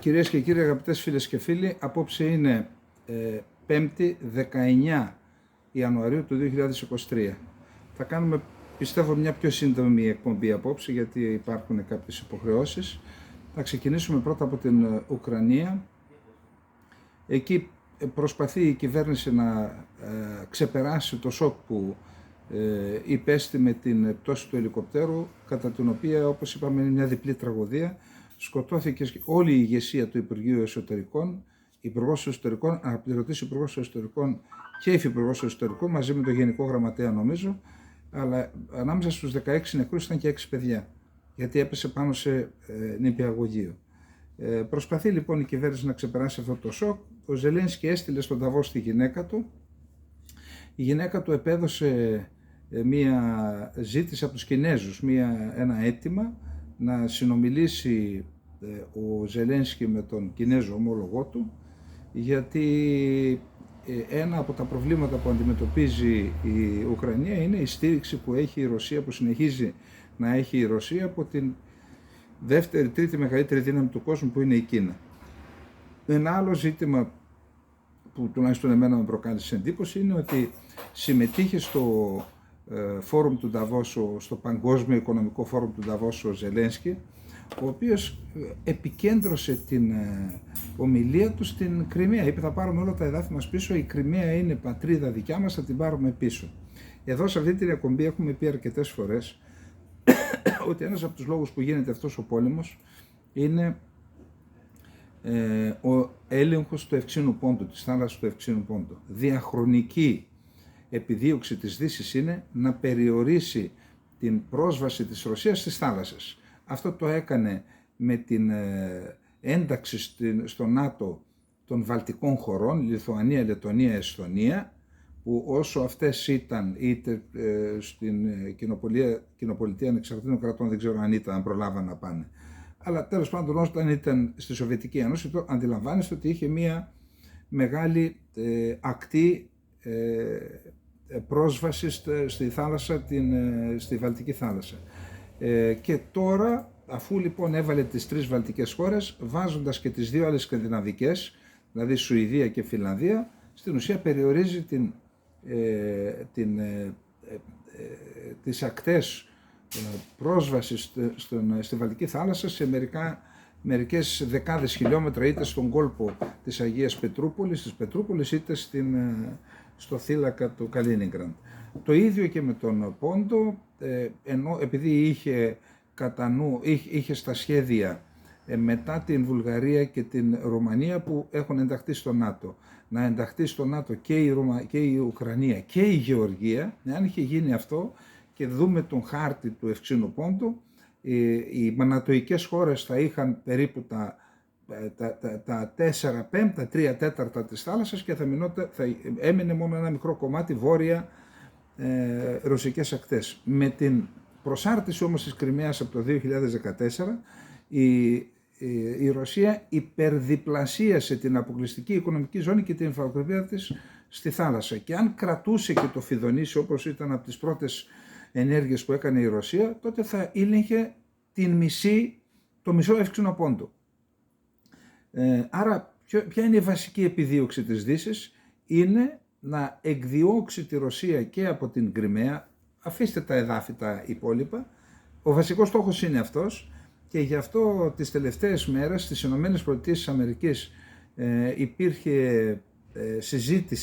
Κυρίες και κύριοι, αγαπητές φίλες και φίλοι, απόψε είναι 5η 19 Ιανουαρίου του 2023. Θα κάνουμε, πιστεύω, μια πιο σύντομη εκπομπή απόψε, γιατί υπάρχουν κάποιες υποχρεώσεις. Θα ξεκινήσουμε πρώτα από την Ουκρανία. Εκεί προσπαθεί η κυβέρνηση να ξεπεράσει το σοκ που υπέστη με την πτώση του ελικοπτέρου, κατά την οποία, όπως είπαμε, είναι μια διπλή τραγωδία. Σκοτώθηκε όλη η ηγεσία του Υπουργείου Εσωτερικών, Υπουργός Εσωτερικών, αναπληρωτής Υπουργός Εσωτερικών και Υφυπουργός Εσωτερικών, μαζί με τον Γενικό Γραμματέα, νομίζω, αλλά ανάμεσα στους 16 νεκρούς ήταν και 6 παιδιά, γιατί έπεσε πάνω σε νηπιαγωγείο. Προσπαθεί λοιπόν η κυβέρνηση να ξεπεράσει αυτό το σοκ. Ο Ζελένσκι έστειλε στον Νταβός τη γυναίκα του. Η γυναίκα του επέδωσε μία ζήτηση από τους Κινέζους, ένα αίτημα να συνομιλήσει ο Ζελένσκι με τον Κινέζο ομόλογό του, γιατί ένα από τα προβλήματα που αντιμετωπίζει η Ουκρανία είναι η στήριξη που έχει η Ρωσία, που συνεχίζει να έχει η Ρωσία από την τρίτη μεγαλύτερη δύναμη του κόσμου, που είναι η Κίνα. Ένα άλλο ζήτημα που τουλάχιστον εμένα με προκάλεσε εντύπωση είναι ότι συμμετείχε στο φόρουμ του Νταβός, στο Παγκόσμιο Οικονομικό Φόρουμ του Νταβός, ο Ζελένσκι, ο οποίος επικέντρωσε την ομιλία του στην Κριμαία. Είπε: θα πάρουμε όλα τα εδάφη μας πίσω, η Κριμαία είναι πατρίδα δικιά μας, θα την πάρουμε πίσω. Εδώ σε αυτή την εκπομπή έχουμε πει αρκετές φορές ότι ένας από τους λόγους που γίνεται αυτός ο πόλεμος είναι ο έλεγχος του Ευξήνου Πόντου, της θάλασσας του Ευξήνου Πόντου. Διαχρονική επιδίωξη της Δύσης είναι να περιορίσει την πρόσβαση της Ρωσίας στις θάλασσες. Αυτό το έκανε με την ένταξη στο ΝΑΤΟ των βαλτικών χωρών, Λιθουανία, Λεττονία, Εσθονία, που όσο αυτές ήταν είτε στην κοινοπολιτεία ανεξαρτήτων κρατών, δεν ξέρω αν ήταν, αν προλάβαν να πάνε, αλλά τέλος πάντων όταν ήταν στη Σοβιετική Ένωση, το αντιλαμβάνεστε ότι είχε μία μεγάλη ακτή πρόσβαση στη θάλασσα, στη Βαλτική θάλασσα. Και τώρα, αφού λοιπόν έβαλε τις 3 βαλτικές χώρες, βάζοντας και τις 2 άλλες σκανδιναβικές, δηλαδή Σουηδία και Φινλανδία, στην ουσία περιορίζει τις ακτές πρόσβασης στη Βαλτική θάλασσα σε μερικές δεκάδες χιλιόμετρα, είτε στον κόλπο της Αγίας Πετρούπολης, είτε στο θύλακα του Καλίνιγκραντ. Το ίδιο και με τον Πόντο, ενώ επειδή είχε στα σχέδια μετά την Βουλγαρία και την Ρουμανία που έχουν ενταχθεί στο ΝΑΤΟ, να ενταχθεί στο ΝΑΤΟ και η Ουκρανία και η Γεωργία. Αν είχε γίνει αυτό και δούμε τον χάρτη του Ευξήνου Πόντου, οι νατοικές χώρες θα είχαν περίπου τα 4/5, 3/4 της θάλασσας και θα έμενε μόνο ένα μικρό κομμάτι βόρεια ρωσικές ακτές. Με την προσάρτηση όμως της Κριμαίας από το 2014, η Ρωσία υπερδιπλασίασε την αποκλειστική οικονομική ζώνη και την υφαλοκρηπίδα της στη θάλασσα. Και αν κρατούσε και το Φιδονήσι, όπως ήταν από τις πρώτες ενέργειες που έκανε η Ρωσία, τότε θα ήλεγχε το μισό Ευξήνο Πόντο. Άρα ποια είναι η βασική επιδίωξη της Δύσης? Είναι να εκδιώξει τη Ρωσία και από την Κριμαία, αφήστε τα εδάφη τα υπόλοιπα, ο βασικός στόχος είναι αυτός, και γι' αυτό τις τελευταίες μέρες στις ΗΠΑ υπήρχε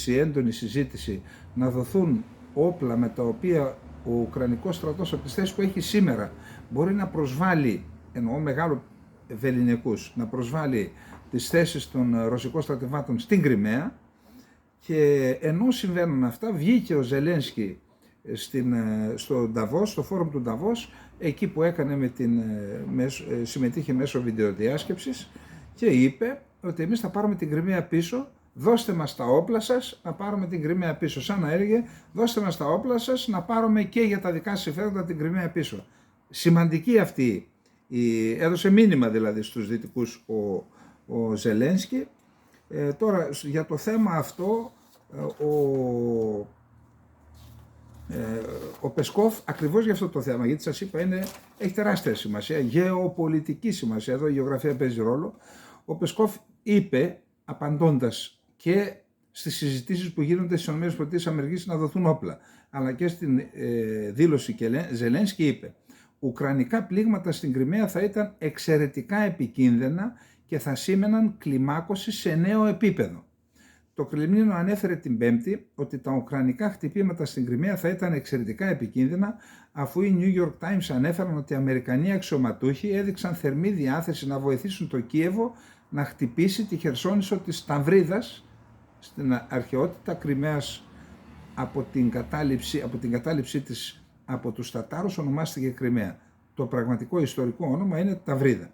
έντονη συζήτηση να δοθούν όπλα με τα οποία ο Ουκρανικός στρατός από τις θέσεις που έχει σήμερα μπορεί να προσβάλλει, εννοώ μεγάλο βεληνικούς, να προσβάλλει τις θέσεις των ρωσικών στρατευμάτων στην Κριμαία. Και ενώ συμβαίνουν αυτά, βγήκε ο Ζελένσκι στο Νταβός, στο φόρουμ του Νταβός, εκεί που έκανε συμμετείχε μέσω βιντεοδιάσκεψης, και είπε ότι εμείς θα πάρουμε την Κριμαία πίσω, δώστε μας τα όπλα σας να πάρουμε την Κριμαία πίσω. Σαν να έλεγε: δώστε μας τα όπλα σας να πάρουμε και για τα δικά συμφέροντα την Κριμαία πίσω. Σημαντική αυτή, έδωσε μήνυμα δηλαδή στους δυτικούς ο Ζελένσκι. Τώρα για το θέμα αυτό ο Πεσκόφ, ακριβώς για αυτό το θέμα, γιατί σας είπα έχει τεράστια σημασία, γεωπολιτική σημασία, εδώ η γεωγραφία παίζει ρόλο. Ο Πεσκόφ είπε, απαντώντας και στις συζητήσεις που γίνονται στις ΗΠΑ να δοθούν όπλα, αλλά και στην δήλωση Ζελένσκι, είπε «Ουκρανικά πλήγματα στην Κριμαία θα ήταν εξαιρετικά επικίνδυνα και θα σήμαιναν κλιμάκωση σε νέο επίπεδο». Το Κρεμλίνο ανέφερε την Πέμπτη ότι τα ουκρανικά χτυπήματα στην Κριμαία θα ήταν εξαιρετικά επικίνδυνα, αφού οι New York Times ανέφεραν ότι οι Αμερικανοί αξιωματούχοι έδειξαν θερμή διάθεση να βοηθήσουν το Κίεβο να χτυπήσει τη Χερσόνησο της Ταυρίδας στην αρχαιότητα Κριμαίας από την κατάληψή της από τους Τατάρους ονομάστηκε Κριμαία. Το πραγματικό ιστορικό όνομα είναι Ταυρίδα.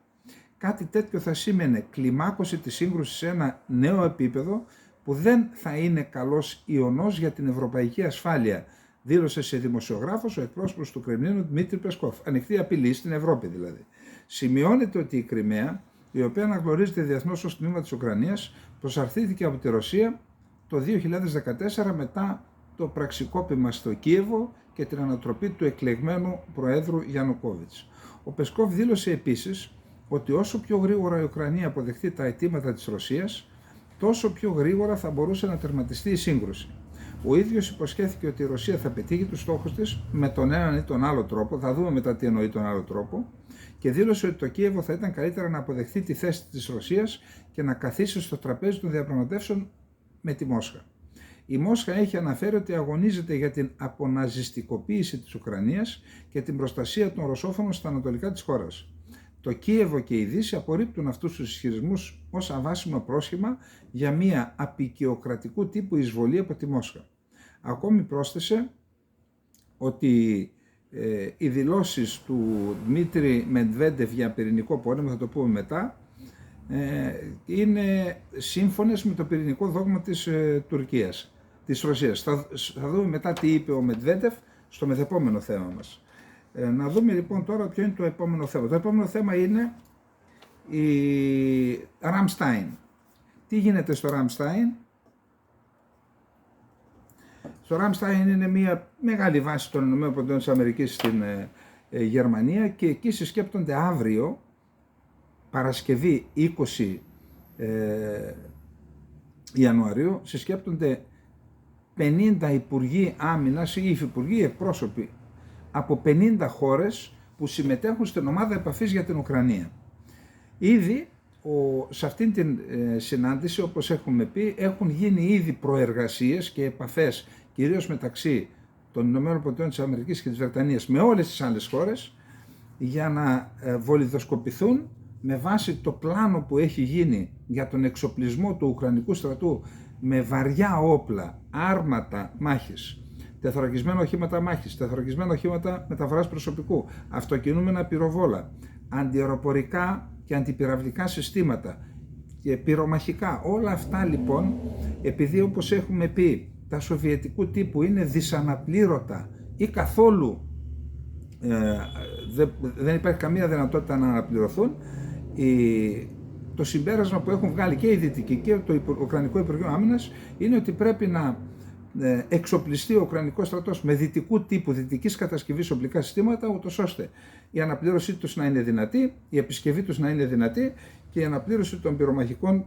Κάτι τέτοιο θα σήμαινε κλιμάκωση της σύγκρουσης σε ένα νέο επίπεδο που δεν θα είναι καλός ιονός για την ευρωπαϊκή ασφάλεια, δήλωσε σε δημοσιογράφος ο εκπρόσωπος του Κρεμλίνου Δημήτρη Πεσκόφ. Ανοιχτή απειλή στην Ευρώπη δηλαδή. Σημειώνεται ότι η Κριμαία, η οποία αναγνωρίζεται διεθνώς ως τμήμα της Ουκρανίας, προσαρθήθηκε από τη Ρωσία το 2014 μετά το πραξικόπημα στο Κίεβο και την ανατροπή του εκλεγμένου Προέδρου Γιαννουκόβιτς. Ο Πεσκόφ δήλωσε επίσης ότι όσο πιο γρήγορα η Ουκρανία αποδεχτεί τα αιτήματα της Ρωσίας, τόσο πιο γρήγορα θα μπορούσε να τερματιστεί η σύγκρουση. Ο ίδιος υποσχέθηκε ότι η Ρωσία θα πετύχει τους στόχους της με τον έναν ή τον άλλο τρόπο, θα δούμε μετά τι εννοεί τον άλλο τρόπο, και δήλωσε ότι το Κίεβο θα ήταν καλύτερα να αποδεχθεί τη θέση της Ρωσίας και να καθίσει στο τραπέζι των διαπραγματεύσεων με τη Μόσχα. Η Μόσχα έχει αναφέρει ότι αγωνίζεται για την αποναζιστικοποίηση της Ουκρανίας και την προστασία των ρωσόφωνων στα ανατολικά της χώρας. Το Κίεβο και η Δύση απορρίπτουν αυτούς τους ισχυρισμούς ως αβάσιμο πρόσχημα για μια απικιοκρατικού τύπου εισβολή από τη Μόσχα. Ακόμη πρόσθεσε ότι οι δηλώσεις του Δημήτρη Μεντβέντεφ για πυρηνικό πόλεμο, θα το πούμε μετά, είναι σύμφωνες με το πυρηνικό δόγμα της Τουρκίας, της Ρωσίας. Θα δούμε μετά τι είπε ο Μεντβέντεφ στο μεθεπόμενο θέμα μας. Να δούμε λοιπόν τώρα ποιο είναι το επόμενο θέμα. Το επόμενο θέμα είναι η Ραμστάιν. Τι γίνεται στο Ραμστάιν? Στο Ραμστάιν είναι μια μεγάλη βάση των ΗΠΑ στην Γερμανία και εκεί συσκέπτονται αύριο, Παρασκευή 20 Ιανουαρίου, συσκέπτονται 50 υπουργοί άμυνας ή υφυπουργοί εκπρόσωποι από 50 χώρες που συμμετέχουν στην ομάδα επαφής για την Ουκρανία. Ήδη σε αυτήν την συνάντηση, όπως έχουμε πει, έχουν γίνει ήδη προεργασίες και επαφές κυρίως μεταξύ των ΗΠΑ και της Βρετανίας με όλες τις άλλες χώρες για να βολιδοσκοπηθούν με βάση το πλάνο που έχει γίνει για τον εξοπλισμό του Ουκρανικού στρατού με βαριά όπλα, άρματα μάχης, τεθωρακισμένα οχήματα μάχης, τεθωρακισμένα οχήματα μεταφοράς προσωπικού, αυτοκινούμενα πυροβόλα, αντιαεροπορικά και αντιπυραυλικά συστήματα και πυρομαχικά. Όλα αυτά λοιπόν, επειδή όπως έχουμε πει τα σοβιετικού τύπου είναι δυσαναπλήρωτα ή καθόλου δεν υπάρχει καμία δυνατότητα να αναπληρωθούν, το συμπέρασμα που έχουν βγάλει και οι Δυτικοί και το Ουκρανικό Υπουργείο Άμυνας είναι ότι πρέπει να εξοπλιστεί ο Ουκρανικός στρατός με δυτικού τύπου, δυτικής κατασκευής οπλικά συστήματα, ούτως ώστε η αναπλήρωσή τους να είναι δυνατή, η επισκευή τους να είναι δυνατή και η αναπλήρωση των πυρομαχικών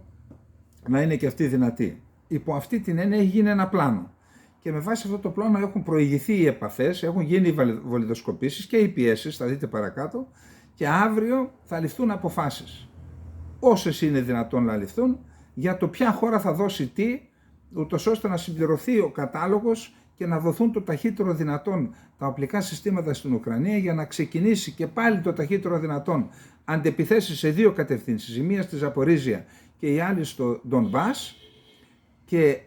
να είναι και αυτή δυνατή. Υπό αυτή την έννοια έχει γίνει ένα πλάνο. Και με βάση αυτό το πλάνο έχουν προηγηθεί οι επαφές, έχουν γίνει οι βολιδοσκοπήσεις και οι πιέσεις, θα δείτε παρακάτω, και αύριο θα ληφθούν αποφάσεις. Όσες είναι δυνατόν να ληφθούν, για το ποια χώρα θα δώσει τι, ούτως ώστε να συμπληρωθεί ο κατάλογος και να δοθούν το ταχύτερο δυνατόν τα οπλικά συστήματα στην Ουκρανία για να ξεκινήσει και πάλι το ταχύτερο δυνατόν αντεπιθέσεις σε δύο κατευθύνσεις, η μία στη Ζαπορίζια και η άλλη στο Ντονμπάς, και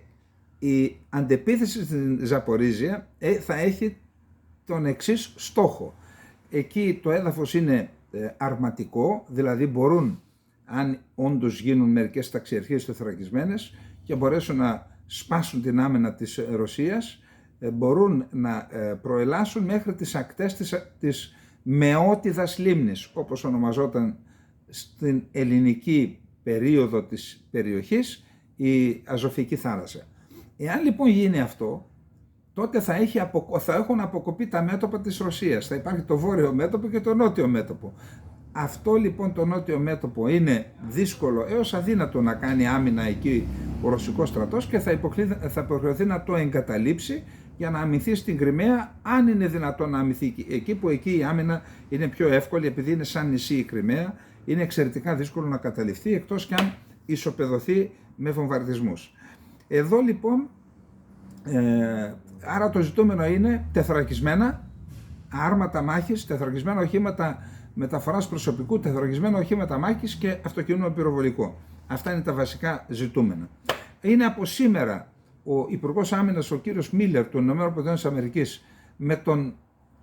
η αντεπίθεση στην Ζαπορίζια θα έχει τον εξής στόχο. Εκεί το έδαφος είναι αρματικό, δηλαδή μπορούν, αν όντως γίνουν μερικές ταξιαρχίες τεθωρακισμένες και μπορέσουν να σπάσουν την άμυνα της Ρωσίας, μπορούν να προελάσουν μέχρι τις ακτές της Μεότιδας λίμνης, όπως ονομαζόταν στην ελληνική περίοδο της περιοχής η Αζωφική θάλασσα. Εάν λοιπόν γίνει αυτό, τότε θα έχουν αποκοπεί τα μέτωπα της Ρωσίας. Θα υπάρχει το βόρειο μέτωπο και το νότιο μέτωπο. Αυτό λοιπόν το νότιο μέτωπο είναι δύσκολο έως αδύνατο να κάνει άμυνα εκεί ο ρωσικός στρατός και θα υποχρεωθεί να το εγκαταλείψει για να αμυνθεί στην Κριμαία, αν είναι δυνατόν να αμυνθεί εκεί, που εκεί η άμυνα είναι πιο εύκολη, επειδή είναι σαν νησί η Κριμαία, είναι εξαιρετικά δύσκολο να καταληφθεί, εκτός κι αν ισοπεδωθεί με βομβαρδισμούς. Εδώ λοιπόν, άρα το ζητούμενο είναι τεθωρακισμένα άρματα μάχης, τεθωρακισμένα οχήματα μεταφοράς προσωπικού, τεθωρακισμένα οχήματα μάχης και αυτοκίνητο πυροβολικό. Αυτά είναι τα βασικά ζητούμενα. Είναι από σήμερα ο Υπουργός Άμυνας, ο κύριος Μίλερ των ΗΠΑ, με τον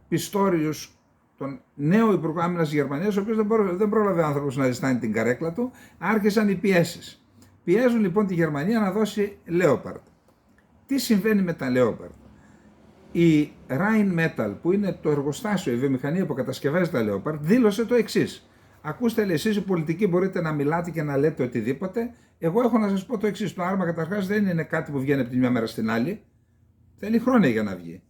Πιστόριους, τον νέο Υπουργό Άμυνας της Γερμανίας, ο οποίος δεν πρόλαβε άνθρωπος να ζητάει την καρέκλα του, άρχισαν οι πιέσεις. Πιέζουν λοιπόν τη Γερμανία να δώσει Leopard. Τι συμβαίνει με τα Leopard? Η Rheinmetall, που είναι το εργοστάσιο, η βιομηχανία που κατασκευάζει τα Leopard, δήλωσε το εξής. Ακούστε, λέει, εσείς οι πολιτικοί μπορείτε να μιλάτε και να λέτε οτιδήποτε. Εγώ έχω να σας πω το εξής. Το άρμα καταρχάς δεν είναι κάτι που βγαίνει από τη μια μέρα στην άλλη. Θέλει χρόνια για να βγει.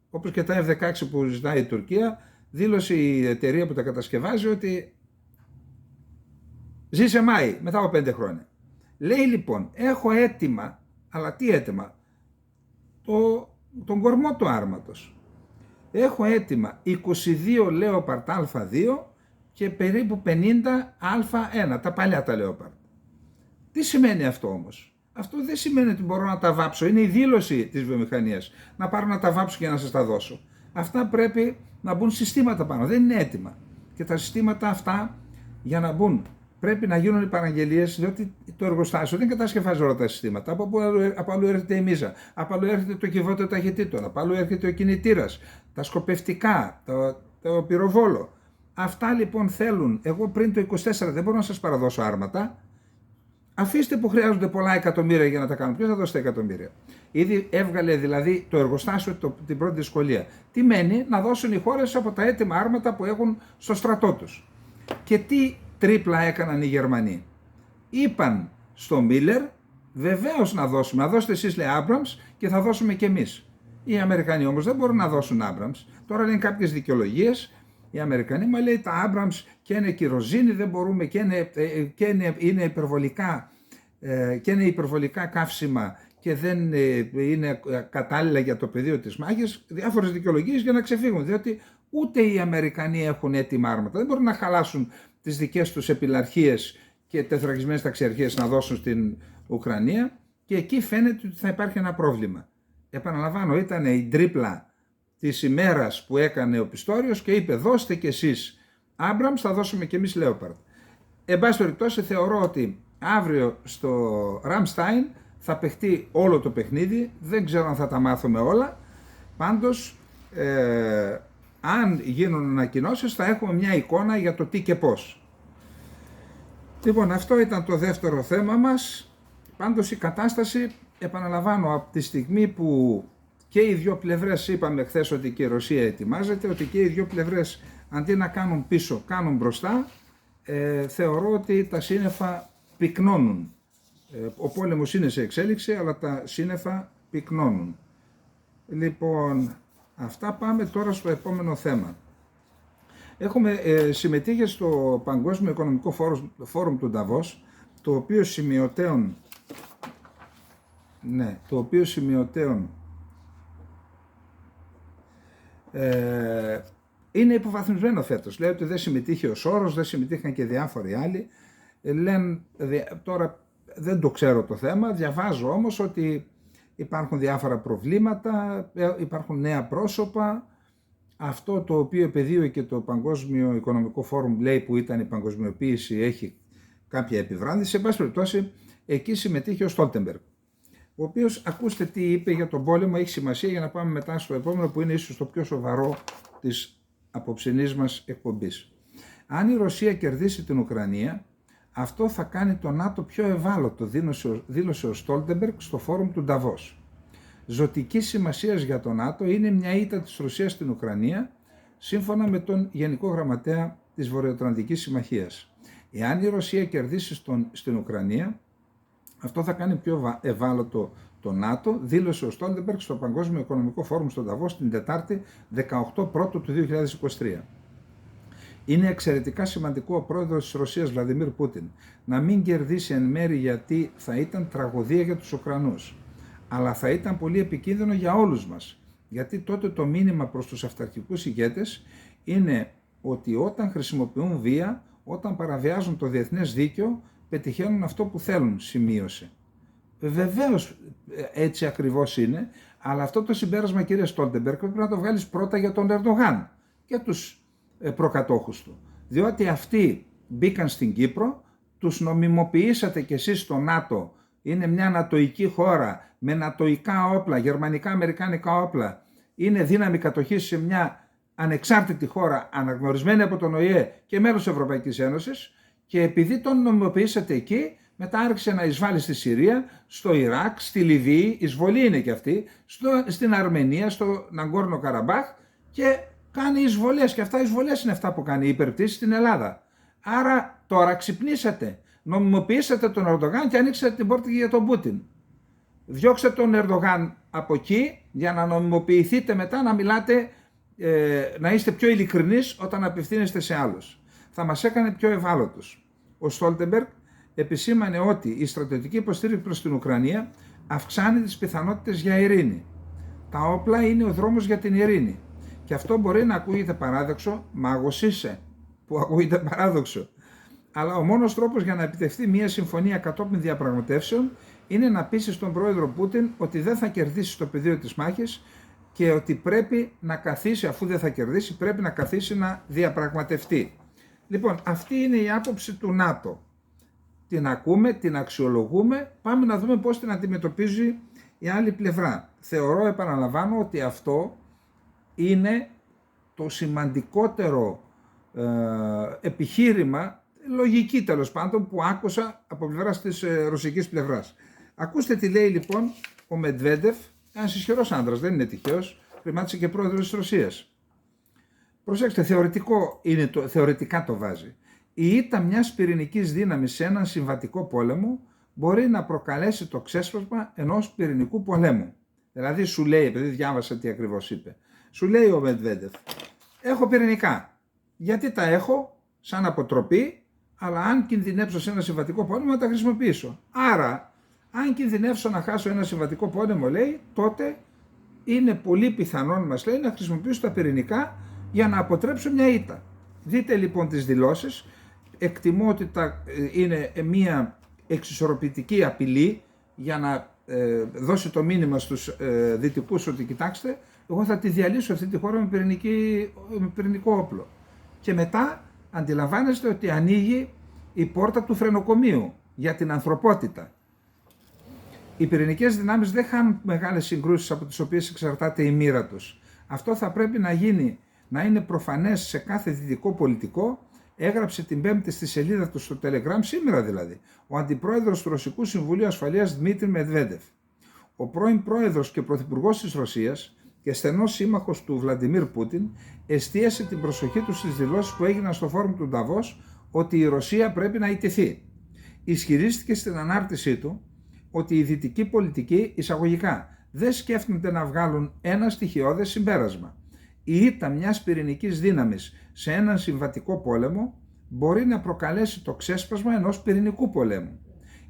Όπως και τα F-16 που ζητάει η Τουρκία, δήλωσε η εταιρεία που τα κατασκευάζει ότι ζει σε Μάη μετά από 5 χρόνια. Λέει λοιπόν, έχω έτοιμα, αλλά τι έτοιμα? Τον κορμό του άρματος. Έχω έτοιμα 22 Leopard Α2 και περίπου 50 Α1, τα παλιά τα Leopard. Τι σημαίνει αυτό όμως? Αυτό δεν σημαίνει ότι μπορώ να τα βάψω. Είναι η δήλωση της βιομηχανίας. Να πάρω να τα βάψω και να σας τα δώσω. Αυτά πρέπει να μπουν συστήματα πάνω. Δεν είναι έτοιμα. Και τα συστήματα αυτά, για να μπουν, πρέπει να γίνουν οι παραγγελίες, διότι το εργοστάσιο δεν κατασκευάζει όλα τα συστήματα. Από αλλού έρχεται η μίζα, από αλλού έρχεται το κυβότιο ταχυτήτων, από αλλού έρχεται ο κινητήρας, τα σκοπευτικά, το πυροβόλο. Αυτά λοιπόν θέλουν. Εγώ πριν το 24 δεν μπορώ να σας παραδώσω άρματα. Αφήστε που χρειάζονται πολλά εκατομμύρια για να τα κάνουν. Ποιος θα δώσει τα εκατομμύρια? Ήδη έβγαλε δηλαδή το εργοστάσιο την πρώτη δυσκολία. Τι μένει? Να δώσουν οι χώρες από τα έτοιμα άρματα που έχουν στο στρατό τους. Και τι τρίπλα έκαναν οι Γερμανοί? Είπαν στο Μίλερ, βεβαίως να δώσουμε. Να δώσετε εσείς, λέει, Abrams, και θα δώσουμε και εμείς. Οι Αμερικανοί όμως δεν μπορούν να δώσουν Abrams. Τώρα λένε κάποιες δικαιολογίες. Οι Αμερικανοί, μα λέει, τα Abrams και είναι κυροζίνη, δεν μπορούμε, είναι υπερβολικά καύσιμα και δεν είναι κατάλληλα για το πεδίο της μάχης. Διάφορες δικαιολογίες για να ξεφύγουν, διότι ούτε οι Αμερικανοί έχουν έτοιμα άρματα. Δεν μπορούν να χαλάσουν τις δικές τους επιλαρχίες και τεθωρακισμένες ταξιαρχίες να δώσουν στην Ουκρανία, και εκεί φαίνεται ότι θα υπάρχει ένα πρόβλημα. Επαναλαμβάνω, ήταν η τρίπλα της ημέρας που έκανε ο Πιστόριος και είπε, δώστε κι εσείς Abrams, θα δώσουμε κι εμείς Leopard. Εν πάση περιπτώσει, θεωρώ ότι αύριο στο Ραμστάιν θα παιχτεί όλο το παιχνίδι. Δεν ξέρω αν θα τα μάθουμε όλα. Πάντως, αν γίνουν ανακοινώσεις, θα έχουμε μια εικόνα για το τι και πώς. Λοιπόν, αυτό ήταν το δεύτερο θέμα μας. Πάντως η κατάσταση, επαναλαμβάνω, από τη στιγμή που και οι δύο πλευρές, είπαμε χθες ότι και η Ρωσία ετοιμάζεται, ότι και οι δύο πλευρές αντί να κάνουν πίσω, κάνουν μπροστά, θεωρώ ότι τα σύννεφα πυκνώνουν. Ο πόλεμος είναι σε εξέλιξη, αλλά τα σύννεφα πυκνώνουν. Λοιπόν, αυτά, πάμε τώρα στο επόμενο θέμα. Έχουμε συμμετείχε στο Παγκόσμιο Οικονομικό Φόρουμ του Νταβός, το οποίο σημειωτέων είναι υποβαθμισμένο φέτος. Λέει ότι δεν συμμετείχε ο Σόρος, δεν συμμετείχαν και διάφοροι άλλοι. Λένε, τώρα δεν το ξέρω το θέμα, διαβάζω όμως ότι υπάρχουν διάφορα προβλήματα, υπάρχουν νέα πρόσωπα. Αυτό το οποίο επεδίωκε και το Παγκόσμιο Οικονομικό Φόρουμ, λέει, που ήταν η παγκοσμιοποίηση, έχει κάποια επιβράδυνση. Σε πάση περιπτώσει, εκεί συμμετείχε ο Στόλτεμπεργκ, ο οποίος, ακούστε τι είπε για τον πόλεμο, έχει σημασία για να πάμε μετά στο επόμενο, που είναι ίσως το πιο σοβαρό της απόψινής μας εκπομπής. Αν η Ρωσία κερδίσει την Ουκρανία, αυτό θα κάνει το ΝΑΤΟ πιο ευάλωτο, δήλωσε ο Στόλτεμπεργκ στο φόρουμ του Νταβός. Ζωτική σημασία για το ΝΑΤΟ είναι μια ήττα της Ρωσίας στην Ουκρανία, σύμφωνα με τον Γενικό Γραμματέα της Βορειοατλαντικής Συμμαχίας. Εάν η Ρωσία κερδίσει στην Ουκρανία, αυτό θα κάνει πιο ευάλωτο το ΝΑΤΟ, δήλωσε ο Στόλτεμπεργκ στο Παγκόσμιο Οικονομικό Φόρουμ στον Νταβός την Τετάρτη 18 Πρώτου του 2023. Είναι εξαιρετικά σημαντικό ο πρόεδρος της Ρωσίας, Βλαντιμίρ Πούτιν, να μην κερδίσει εν μέρη, γιατί θα ήταν τραγωδία για τους Ουκρανούς. Αλλά θα ήταν πολύ επικίνδυνο για όλους μας. Γιατί τότε το μήνυμα προς τους αυταρχικούς ηγέτες είναι ότι όταν χρησιμοποιούν βία, όταν παραβιάζουν το διεθνές δίκαιο, πετυχαίνουν αυτό που θέλουν, σημείωσε. Βεβαίως έτσι ακριβώς είναι, αλλά αυτό το συμπέρασμα, κύριε Στόλτεμπεργκ, πρέπει να το βγάλεις πρώτα για τον Ερντογάν και τους προκατόχους του. Διότι αυτοί μπήκαν στην Κύπρο, τους νομιμοποιήσατε κι εσείς στο ΝΑΤΟ, είναι μια νατοϊκή χώρα με νατοϊκά όπλα, γερμανικά, αμερικάνικα όπλα, είναι δύναμη κατοχής σε μια ανεξάρτητη χώρα, αναγνωρισμένη από τον ΟΗΕ και μέλος της Ευρωπαϊκής Ένωσης, και επειδή τον νομιμοποιήσατε εκεί, μετά άρχισε να εισβάλλει στη Συρία, στο Ιράκ, στη Λιβύη, εισβολή είναι και αυτή, στην Αρμενία, στο Ναγκόρνο Καραμπάχ, και κάνει εισβολές, και αυτά οι εισβολές είναι αυτά που κάνει, υπερπτήσεις στην Ελλάδα. Άρα τώρα ξυπνήσατε, νομιμοποιήσατε τον Ερντογάν και ανοίξατε την πόρτα για τον Πούτιν. Διώξτε τον Ερντογάν από εκεί για να νομιμοποιηθείτε μετά να μιλάτε, να είστε πιο ειλικρινείς όταν απευθύνεστε σε άλλους. Θα μας έκανε πιο ευάλωτους. Ο Στόλτεμπεργκ επισήμανε ότι η στρατιωτική υποστήριξη προς την Ουκρανία αυξάνει τις πιθανότητες για ειρήνη. Τα όπλα είναι ο δρόμος για την ειρήνη. Και αυτό μπορεί να ακούγεται παράδοξο, μάγος είσαι, που ακούγεται παράδοξο. Αλλά ο μόνος τρόπος για να επιτευχθεί μια συμφωνία κατόπιν διαπραγματεύσεων είναι να πείσει τον πρόεδρο Πούτιν ότι δεν θα κερδίσει στο πεδίο της μάχης και ότι πρέπει να καθίσει, αφού δεν θα κερδίσει, πρέπει να καθίσει να διαπραγματευτεί. Λοιπόν, αυτή είναι η άποψη του ΝΑΤΟ. Την ακούμε, την αξιολογούμε, πάμε να δούμε πώς την αντιμετωπίζει η άλλη πλευρά. Θεωρώ, επαναλαμβάνω, ότι αυτό είναι το σημαντικότερο επιχείρημα, λογική τέλος πάντων, που άκουσα από πλευράς της ρωσικής πλευράς. Ακούστε τι λέει λοιπόν ο Μετβέντεφ, ένας ισχυρός άντρας, δεν είναι τυχαίος, κρεμάτισε και πρόεδρος της Ρωσίας. Προσέξτε, θεωρητικά το βάζει. Η ήττα μιας πυρηνικής δύναμης σε έναν συμβατικό πόλεμο μπορεί να προκαλέσει το ξέσπασμα ενός πυρηνικού πολέμου. Δηλαδή σου λέει, επειδή διάβασα τι ακριβώς είπε, σου λέει ο Μετβέντεφ, έχω πυρηνικά. Γιατί τα έχω σαν αποτροπή, αλλά αν κινδυνεύσω σε ένα συμβατικό πόλεμο να τα χρησιμοποιήσω. Άρα, αν κινδυνεύσω να χάσω ένα συμβατικό πόλεμο, λέει, τότε είναι πολύ πιθανόν, μας λέει, να χρησιμοποιήσω τα πυρηνικά για να αποτρέψω μια ήττα. Δείτε λοιπόν τις δηλώσεις. Εκτιμώ ότι είναι μια εξισορροπητική απειλή για να δώσει το μήνυμα στους δυτικούς ότι κοιτάξτε, εγώ θα τη διαλύσω αυτή τη χώρα με πυρηνικό όπλο. Και μετά αντιλαμβάνεστε ότι ανοίγει η πόρτα του φρενοκομείου για την ανθρωπότητα. Οι πυρηνικές δυνάμεις δεν χάνουν μεγάλες συγκρούσεις από τις οποίες εξαρτάται η μοίρα τους. Αυτό θα πρέπει να γίνει, να είναι προφανές σε κάθε δυτικό πολιτικό. Έγραψε την Πέμπτη στη σελίδα του στο Telegram, σήμερα δηλαδή, ο αντιπρόεδρος του Ρωσικού Συμβουλίου Ασφαλείας Δημήτρη Μετβέντεφ. Ο πρώην πρόεδρος και πρωθυπουργός της Ρωσίας και στενός σύμμαχος του Βλαντιμίρ Πούτιν εστίασε την προσοχή του στις δηλώσεις που έγιναν στο φόρουμ του Νταβός ότι η Ρωσία πρέπει να ιτηθεί. Ισχυρίστηκε στην ανάρτησή του ότι οι δυτικοί πολιτικοί εισαγωγικά δεν σκέφτονται να βγάλουν ένα στοιχειώδες συμπέρασμα. Η ήττα μιας πυρηνικής δύναμης σε έναν συμβατικό πόλεμο μπορεί να προκαλέσει το ξέσπασμα ενός πυρηνικού πολέμου.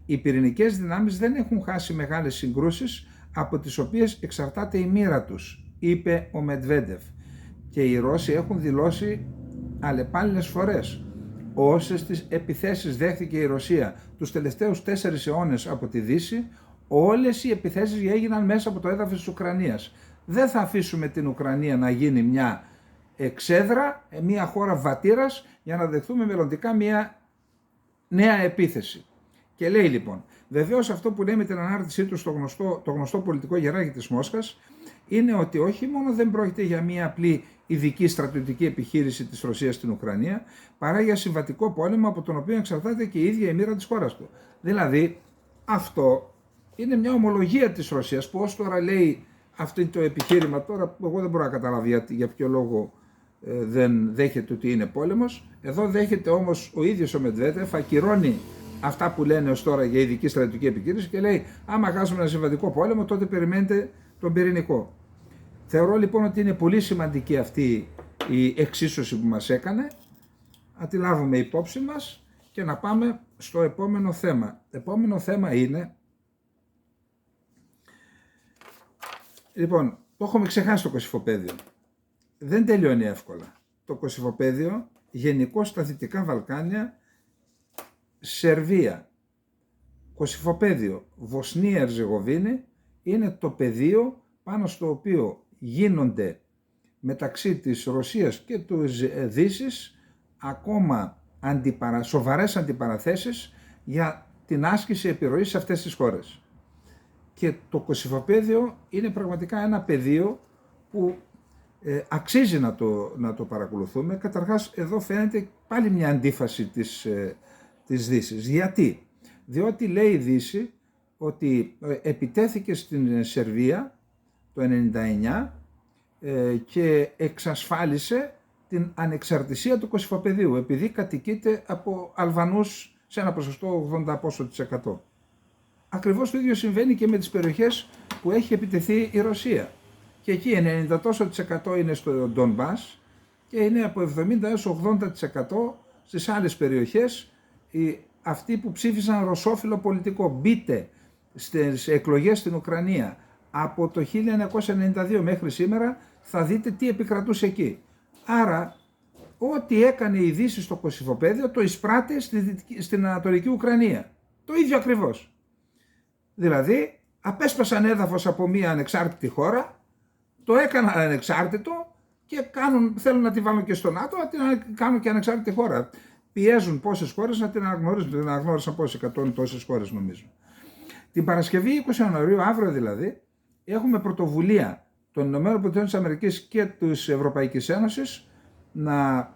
Οι πυρηνικές δυνάμεις δεν έχουν χάσει μεγάλες συγκρούσεις από τις οποίες εξαρτάται η μοίρα τους, είπε ο Μετβέντεφ. Και οι Ρώσοι έχουν δηλώσει αλλεπάλληλες φορές όσες τις επιθέσεις δέχθηκε η Ρωσία τους τελευταίους 4 αιώνες από τη Δύση, όλες οι επιθέσεις έγιναν μέσα από το έδαφος της Ουκρανίας. Δεν θα αφήσουμε την Ουκρανία να γίνει μια εξέδρα, μια χώρα βατήρας για να δεχθούμε μελλοντικά μια νέα επίθεση. Και λέει λοιπόν, βεβαίως αυτό που λέει με την ανάρτησή του το γνωστό πολιτικό γεράκι της Μόσχας είναι ότι όχι μόνο δεν πρόκειται για μια απλή ειδική στρατιωτική επιχείρηση της Ρωσίας στην Ουκρανία, παρά για συμβατικό πόλεμο από τον οποίο εξαρτάται και η ίδια η μοίρα της χώρας του. Δηλαδή αυτό είναι μια ομολογία της Ρωσίας που ως τώρα λέει αυτό είναι το επιχείρημα. Τώρα εγώ δεν μπορώ να καταλάβω για ποιο λόγο δεν δέχεται ότι είναι πόλεμος. Εδώ δέχεται όμως ο ίδιος ο Μετβέντεφ, ακυρώνει αυτά που λένε ως τώρα για ειδική στρατιωτική επιχείρηση και λέει άμα χάσουμε ένα συμβατικό πόλεμο τότε περιμένετε τον πυρηνικό. Θεωρώ λοιπόν ότι είναι πολύ σημαντική αυτή η εξίσωση που μας έκανε να τη λάβουμε υπόψη μας και να πάμε στο επόμενο θέμα. Επόμενο θέμα είναι, λοιπόν, το έχουμε ξεχάσει το Κωσυφοπαίδιο. Δεν τελειώνει εύκολα. Το Κωσυφοπαίδιο, γενικώς στα Δυτικά Βαλκάνια, Σερβία, Κωσυφοπαίδιο, Βοσνία Ερζεγοβίνη είναι το πεδίο πάνω στο οποίο γίνονται μεταξύ της Ρωσίας και της Δύσης ακόμα σοβαρές αντιπαραθέσεις για την άσκηση επιρροής σε αυτές τις χώρες. Και το Κωσυφοπαίδιο είναι πραγματικά ένα πεδίο που αξίζει να το παρακολουθούμε. Καταρχάς εδώ φαίνεται πάλι μια αντίφαση της Δύσης. Γιατί? Διότι λέει η Δύση ότι επιτέθηκε στην Σερβία το 1999 και εξασφάλισε την ανεξαρτησία του Κωσυφοπεδίου, επειδή κατοικείται από Αλβανούς σε ένα ποσοστό 80%. Ακριβώς το ίδιο συμβαίνει και με τις περιοχές που έχει επιτεθεί η Ρωσία. Και εκεί 90% είναι στο Ντονμπάς και είναι από 70% έως 80% στις άλλες περιοχές. Αυτοί που ψήφισαν ρωσόφιλο πολιτικό, μπείτε στις εκλογές στην Ουκρανία από το 1992 μέχρι σήμερα, θα δείτε τι επικρατούσε εκεί. Άρα, ό,τι έκανε η Δύση στο Κωσυφοπαίδιο το εισπράττει στην Ανατολική Ουκρανία. Το ίδιο ακριβώς. Δηλαδή, απέσπασαν έδαφος από μια ανεξάρτητη χώρα, το έκαναν ανεξάρτητο και θέλουν να τη βάλουν και στο ΝΑΤΟ, να την κάνουν και ανεξάρτητη χώρα. Πιέζουν πόσες χώρες να την αναγνωρίσουν. Την αναγνώρισαν πόσες, 100 τόσες χώρες νομίζω. Την Παρασκευή 20 Ιανουαρίου, αύριο δηλαδή, έχουμε πρωτοβουλία των ΗΠΑ και της Ευρωπαϊκής Ένωσης να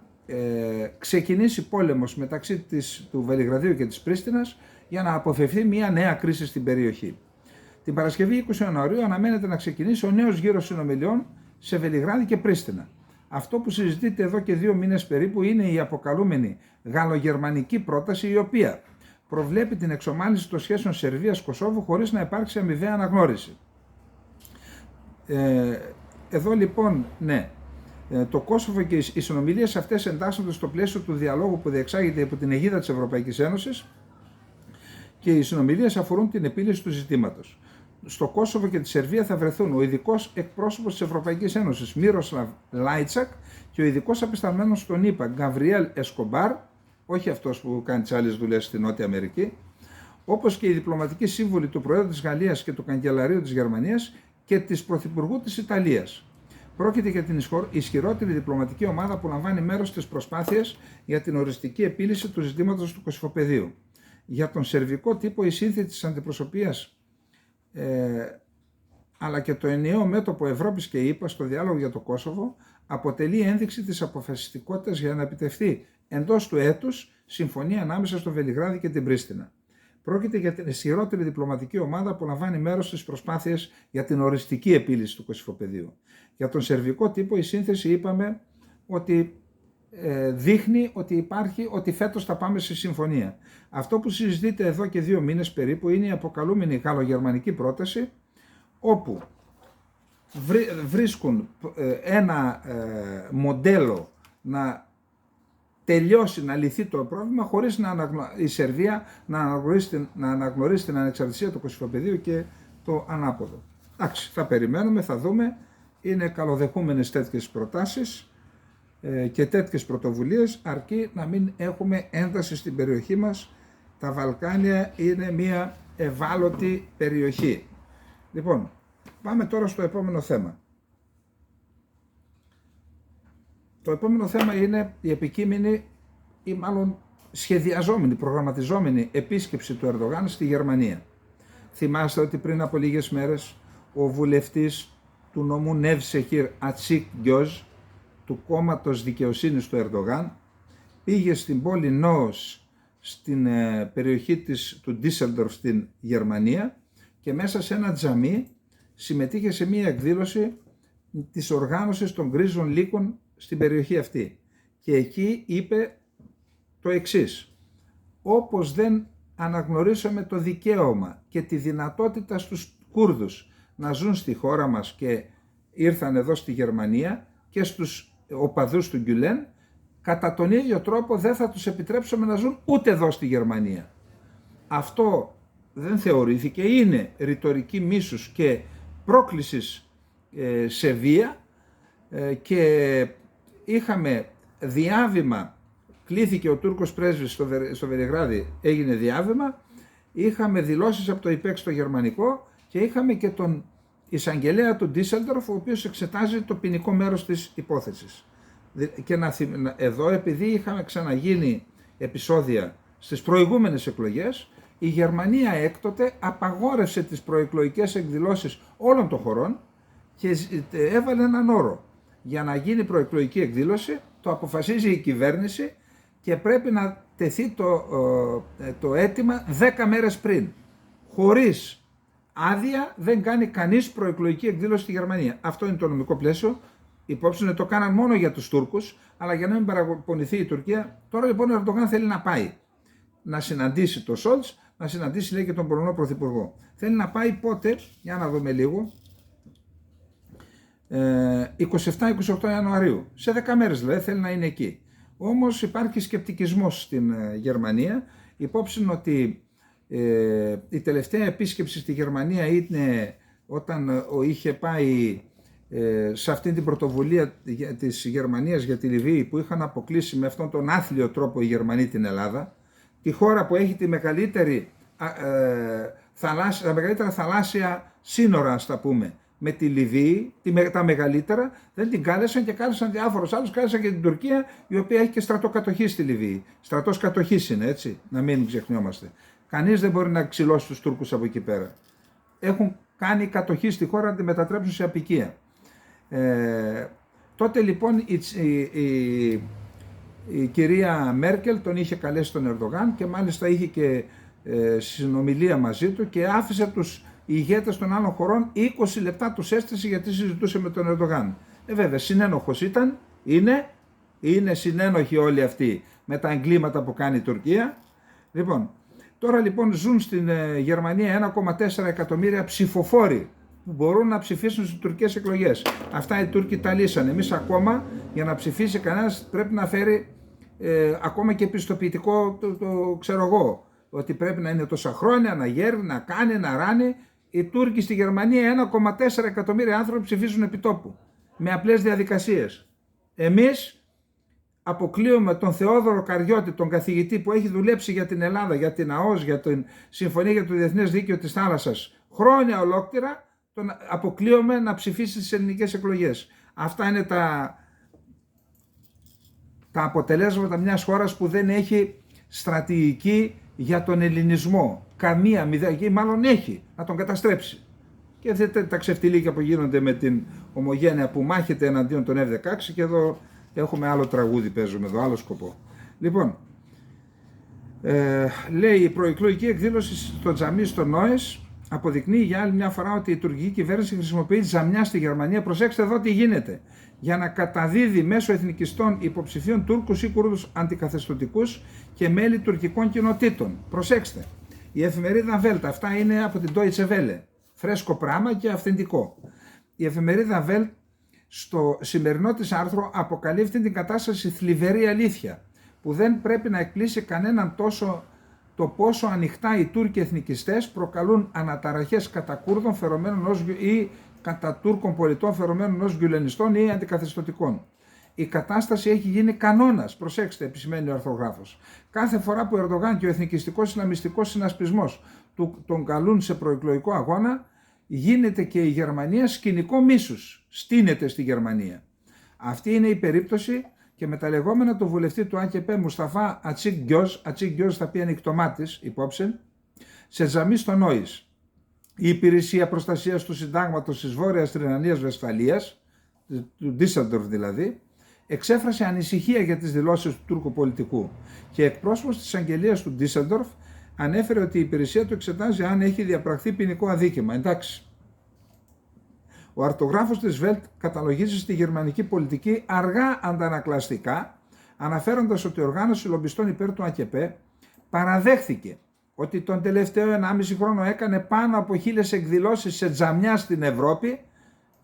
ξεκινήσει πόλεμος μεταξύ του Βελιγραδίου και της Πρίστινας για να αποφευθεί μια νέα κρίση στην περιοχή. Την Παρασκευή 20 Ιανουαρίου αναμένεται να ξεκινήσει ο νέος γύρος συνομιλιών σε Βελιγράδι και Πρίστινα. Αυτό που συζητείται εδώ και 2 μήνες περίπου είναι η αποκαλούμενη γαλλογερμανική πρόταση, η οποία προβλέπει την εξομάλυνση των σχέσεων Σερβίας-Κωσόβου χωρίς να υπάρξει αμοιβαία αναγνώριση. Εδώ λοιπόν, ναι, το Κόσοβο και οι συνομιλίες αυτές εντάσσονται στο πλαίσιο του διαλόγου που διεξάγεται υπό την αιγίδα της Ευρωπαϊκής Ένωσης και οι συνομιλίες αφορούν την επίλυση του ζητήματος. Στο Κόσοβο και τη Σερβία θα βρεθούν ο ειδικός εκπρόσωπος της Ευρωπαϊκής Ένωσης Μίροσλαβ Λάιτσακ και ο ειδικός απεσταλμένος στον ΗΠΑ Γκαβριέλ Εσκομπάρ, όχι αυτός που κάνει τις άλλες δουλειές στη Νότια Αμερική, όπως και οι διπλωματικοί σύμβουλοι του Προέδρου της Γαλλίας και του Καγκελαρίου της Γερμανίας και της Πρωθυπουργού της Ιταλίας. Πρόκειται για την ισχυρότερη διπλωματική ομάδα που λαμβάνει μέρος στις προσπάθειες για την οριστική επίλυση του ζητήματος του Κωσυφοπεδίου. Για τον σερβικό τύπο, η σύνθεση της αντιπροσωπείας αλλά και το ενιαίο μέτωπο Ευρώπης και ΗΠΑ στο διάλογο για το Κόσοβο αποτελεί ένδειξη της αποφασιστικότητας για να επιτευχθεί εντός του έτους συμφωνία ανάμεσα στο Βελιγράδι και την Πρίστινα. Πρόκειται για την ισχυρότερη διπλωματική ομάδα που λαμβάνει μέρος στις προσπάθειες για την οριστική επίλυση του Κωσυφοπεδίου. Για τον σερβικό τύπο, η σύνθεση είπαμε ότι δείχνει ότι φέτος θα πάμε σε συμφωνία. Αυτό που συζητείται εδώ και 2 μήνες περίπου είναι η αποκαλούμενη γαλλογερμανική πρόταση, όπου βρίσκουν ένα μοντέλο να τελειώσει, να λυθεί το πρόβλημα χωρίς η Σερβία να αναγνωρίσει την ανεξαρτησία του Κωσυφοπεδίου και το ανάποδο. Εντάξει, θα περιμένουμε, θα δούμε. Είναι καλοδεχούμενες τέτοιες προτάσεις και τέτοιες πρωτοβουλίες, αρκεί να μην έχουμε ένταση στην περιοχή μας. Τα Βαλκάνια είναι μια ευάλωτη περιοχή. Λοιπόν, πάμε τώρα στο επόμενο θέμα. Το επόμενο θέμα είναι η επικείμενη ή μάλλον σχεδιαζόμενη, προγραμματιζόμενη επίσκεψη του Ερντογάν στη Γερμανία. Θυμάστε ότι πριν από λίγες μέρες ο βουλευτής του νομού Νεύσεχιρ Ατσίκ Γκιόζ του κόμματος δικαιοσύνης του Ερντογάν πήγε στην πόλη Νόος, στην περιοχή του Ντίσελντορφ στην Γερμανία, και μέσα σε ένα τζαμί συμμετείχε σε μία εκδήλωση της οργάνωσης των γκρίζων λύκων στην περιοχή αυτή. Και εκεί είπε το εξής: όπως δεν αναγνωρίσαμε το δικαίωμα και τη δυνατότητα στους Κούρδους να ζουν στη χώρα μας και ήρθαν εδώ στη Γερμανία, και στους οπαδούς του Γκιουλέν, κατά τον ίδιο τρόπο δεν θα τους επιτρέψουμε να ζουν ούτε εδώ στη Γερμανία. Αυτό δεν θεωρήθηκε, είναι ρητορική μίσους και πρόκλησης σε βία, και είχαμε διάβημα, κλήθηκε ο Τούρκος πρέσβης στο Βελιγράδι, έγινε διάβημα, είχαμε δηλώσεις από το ΙΠΕΚ στο γερμανικό και είχαμε και τον εισαγγελέα του Ντίσελντορφ, ο οποίος εξετάζει το ποινικό μέρος της υπόθεσης. Και εδώ, επειδή είχαμε ξαναγίνει επεισόδια στις προηγούμενες εκλογές, η Γερμανία έκτοτε απαγόρευσε τις προεκλογικές εκδηλώσεις όλων των χωρών και έβαλε έναν όρο. Για να γίνει προεκλογική εκδήλωση, το αποφασίζει η κυβέρνηση και πρέπει να τεθεί το αίτημα 10 μέρες πριν. Χωρίς άδεια δεν κάνει κανείς προεκλογική εκδήλωση στη Γερμανία. Αυτό είναι το νομικό πλαίσιο. Υπόψη είναι το κάναν μόνο για τους Τούρκους, αλλά για να μην παραπονηθεί η Τουρκία. Τώρα λοιπόν ο Ερντογάν θέλει να πάει να συναντήσει τον Σόλτς, να συναντήσει λέει και τον Πολωνό Πρωθυπουργό. Θέλει να πάει πότε, για να δούμε λίγο, 27-28 Ιανουαρίου. Σε 10 μέρες δηλαδή θέλει να είναι εκεί. Όμως υπάρχει σκεπτικισμός στην Γερμανία. Υπόψη ότι η τελευταία επίσκεψη στη Γερμανία είναι όταν είχε πάει σε αυτή την πρωτοβουλία της Γερμανίας για τη Λιβύη, που είχαν αποκλείσει με αυτόν τον άθλιο τρόπο οι Γερμανοί την Ελλάδα, τη χώρα που έχει τη μεγαλύτερη, τα μεγαλύτερα θαλάσσια σύνορα, ας τα πούμε, με τη Λιβύη, τα μεγαλύτερα, δεν την κάλεσαν και κάλεσαν διάφορους άλλους, κάλεσαν και την Τουρκία, η οποία έχει και στρατό κατοχής στη Λιβύη. Στρατός κατοχής είναι, έτσι, να μην ξεχνιόμαστε. Κανείς δεν μπορεί να ξυλώσει τους Τούρκους από εκεί πέρα. Έχουν κάνει κατοχή στη χώρα να τη μετατρέψουν σε απικία. Τότε λοιπόν η κυρία Μέρκελ τον είχε καλέσει τον Ερντογάν και μάλιστα είχε και συνομιλία μαζί του και άφησε τους ηγέτες των άλλων χωρών 20 λεπτά τους έστησε γιατί συζητούσε με τον Ερντογάν. Βέβαια συνένοχος είναι συνένοχοι όλοι αυτοί με τα εγκλήματα που κάνει η Τουρκία. Λοιπόν, τώρα λοιπόν ζουν στην Γερμανία 1,4 εκατομμύρια ψηφοφόροι που μπορούν να ψηφίσουν στις τουρκικές εκλογές. Αυτά οι Τούρκοι τα λύσανε. Εμείς ακόμα για να ψηφίσει κανένας πρέπει να φέρει ακόμα και πιστοποιητικό, το ξέρω εγώ, ότι πρέπει να είναι τόσα χρόνια, να γέρνει, να κάνει, να ράνει. Οι Τούρκοι στη Γερμανία 1,4 εκατομμύρια άνθρωποι ψηφίζουν επί τόπου με απλές διαδικασίες. Εμείς αποκλείουμε τον Θεόδωρο Καριώτη, τον καθηγητή που έχει δουλέψει για την Ελλάδα, για την ΑΟΣ, για την Συμφωνία για το Διεθνές Δίκαιο της Θάλασσας χρόνια ολόκληρα, τον αποκλείουμε να ψηφίσει στις ελληνικές εκλογές. Αυτά είναι τα αποτελέσματα μιας χώρας που δεν έχει στρατηγική για τον ελληνισμό. Καμία μηδέν, μάλλον έχει, να τον καταστρέψει. Και δεν τα ξεφτιλίκια που γίνονται με την ομογένεια που μάχεται εναντίον των F-16 και εδώ έχουμε άλλο τραγούδι, παίζουμε εδώ, άλλο σκοπό. Λοιπόν, λέει η προεκλογική εκδήλωση στο τζαμί στο Νόες αποδεικνύει για άλλη μια φορά ότι η τουρκική κυβέρνηση χρησιμοποιεί τζαμιά στη Γερμανία. Προσέξτε εδώ τι γίνεται. Για να καταδίδει μέσω εθνικιστών υποψηφίων Τούρκους ή Κούρδους αντικαθεστωτικούς και μέλη τουρκικών κοινοτήτων. Προσέξτε. Η εφημερίδα Welt, αυτά είναι από την Deutsche Welle. Φρέσκο πράγμα και αυθεντικό. Η εφημερίδα Welt στο σημερινό της άρθρο αποκαλύπτει την κατάσταση θλιβερή αλήθεια, που δεν πρέπει να εκπλήσει κανέναν τόσο το πόσο ανοιχτά οι Τούρκοι εθνικιστές προκαλούν αναταραχές κατά Κούρδων φερωμένων ή κατά Τούρκων πολιτών φερωμένων ως γκουλενιστών ή αντικαθεστωτικών. Η κατάσταση έχει γίνει κανόνας, προσέξτε, επισημαίνει ο αρθρογράφος. Κάθε φορά που ο Ερντογάν και ο εθνικιστικός ισλαμιστικός συνασπισμός τον καλούν σε προεκλογικό αγώνα, γίνεται και η Γερμανία σκηνικό μίσους. Στείνεται στη Γερμανία. Αυτή είναι η περίπτωση και με τα λεγόμενα του βουλευτή του ΑΚΠ Μουσταφά Ατσίκ Γκιόζ θα πει ανοιχτομάτης υπόψη, σε τζαμί στο Νόης. Η Υπηρεσία Προστασίας του Συντάγματος της Βόρειας Ρινανίας Βεσφαλίας, του Ντίσελντορφ δηλαδή, εξέφρασε ανησυχία για τις δηλώσεις του Τούρκου πολιτικού και εκπρόσωπος της αγγελίας του Ντίσελντορφ ανέφερε ότι η υπηρεσία του εξετάζει αν έχει διαπραχθεί ποινικό αδίκημα. Εντάξει. Ο αρτογράφος της Welt καταλογίζει στη γερμανική πολιτική αργά αντανακλαστικά, αναφέροντας ότι η οργάνωση λομπιστών υπέρ του ΑΚΠ παραδέχθηκε ότι τον τελευταίο 1,5 χρόνο έκανε πάνω από 1.000 εκδηλώσεις σε τζαμιά στην Ευρώπη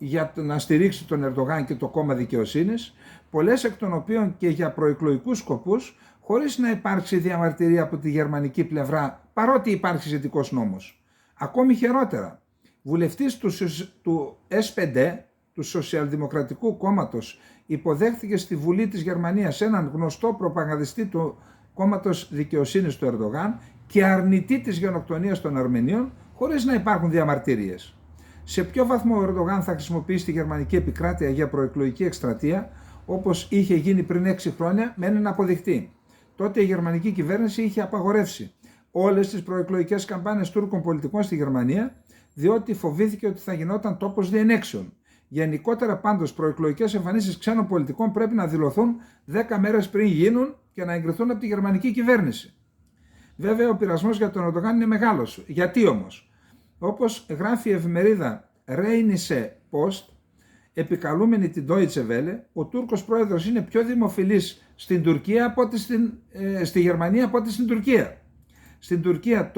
για να στηρίξει τον Ερντογάν και το κόμμα δικαιοσύνης, πολλές εκ των οποίων και για προεκλογικούς σκοπούς, χωρίς να υπάρξει διαμαρτυρία από τη γερμανική πλευρά, παρότι υπάρχει σχετικός νόμος. Ακόμη χειρότερα, βουλευτής του S5, του Σοσιαλδημοκρατικού Κόμματος, υποδέχθηκε στη Βουλή της Γερμανίας έναν γνωστό προπαγανδιστή του κόμματος δικαιοσύνης του Ερντογάν και αρνητή της γενοκτονίας των Αρμενίων, χωρίς να υπάρχουν διαμαρτυρίες. Σε ποιο βαθμό ο Ερντογάν θα χρησιμοποιήσει τη γερμανική επικράτεια για προεκλογική εκστρατεία, όπως είχε γίνει πριν 6 χρόνια, μένει να αποδειχτεί. Τότε η γερμανική κυβέρνηση είχε απαγορεύσει όλες τις προεκλογικές καμπάνιες Τούρκων πολιτικών στη Γερμανία, διότι φοβήθηκε ότι θα γινόταν τόπος διενέξεων. Γενικότερα πάντως προεκλογικές εμφανίσεις ξένων πολιτικών πρέπει να δηλωθούν 10 μέρες πριν γίνουν και να εγκριθούν από τη γερμανική κυβέρνηση. Βέβαια ο πειρασμός για τον Ερντογάν είναι μεγάλος. Γιατί όμως? Όπως γράφει η εφημερίδα Rheinische Post, επικαλούμενη την Deutsche Welle, ο Τούρκος πρόεδρος είναι πιο δημοφιλής στην Τουρκία από ότι στη Γερμανία από ότι στην Τουρκία. Στην Τουρκία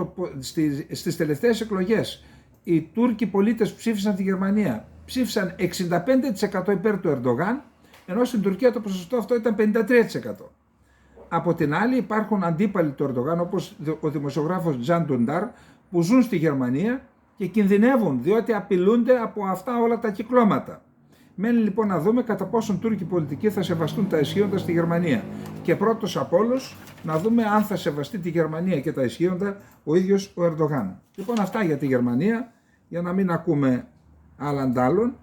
στις τελευταίες εκλογές οι Τούρκοι πολίτες ψήφισαν τη Γερμανία. Ψήφισαν 65% υπέρ του Ερντογάν, ενώ στην Τουρκία το ποσοστό αυτό ήταν 53%. Από την άλλη υπάρχουν αντίπαλοι του Ερντογάν, όπως ο δημοσιογράφος Τζαν Ντουντάρ, που ζουν στη Γερμανία και κινδυνεύουν διότι απειλούνται από αυτά όλα τα κυκλώματα. Μένει λοιπόν να δούμε κατά πόσον Τούρκοι πολιτικοί θα σεβαστούν τα ισχύοντα στη Γερμανία. Και πρώτος από όλους να δούμε αν θα σεβαστεί τη Γερμανία και τα ισχύοντα ο ίδιος ο Ερντογάν. Λοιπόν, αυτά για τη Γερμανία, για να μην ακούμε άλλαν άλλων.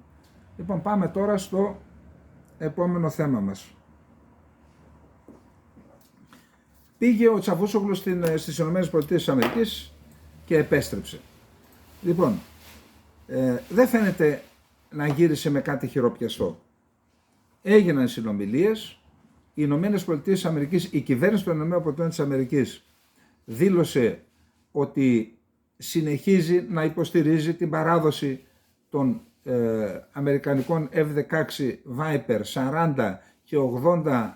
Λοιπόν, πάμε τώρα στο επόμενο θέμα μας. Πήγε ο Τσαβούσογλου στις ΗΠΑ και επέστρεψε. Λοιπόν, δεν φαίνεται να γύρισε με κάτι χειροπιαστό. Έγιναν συνομιλίες, οι ΗΠΑ, η κυβέρνηση των ΗΠΑ δήλωσε ότι συνεχίζει να υποστηρίζει την παράδοση των αμερικανικών F-16 Viper 40 και 80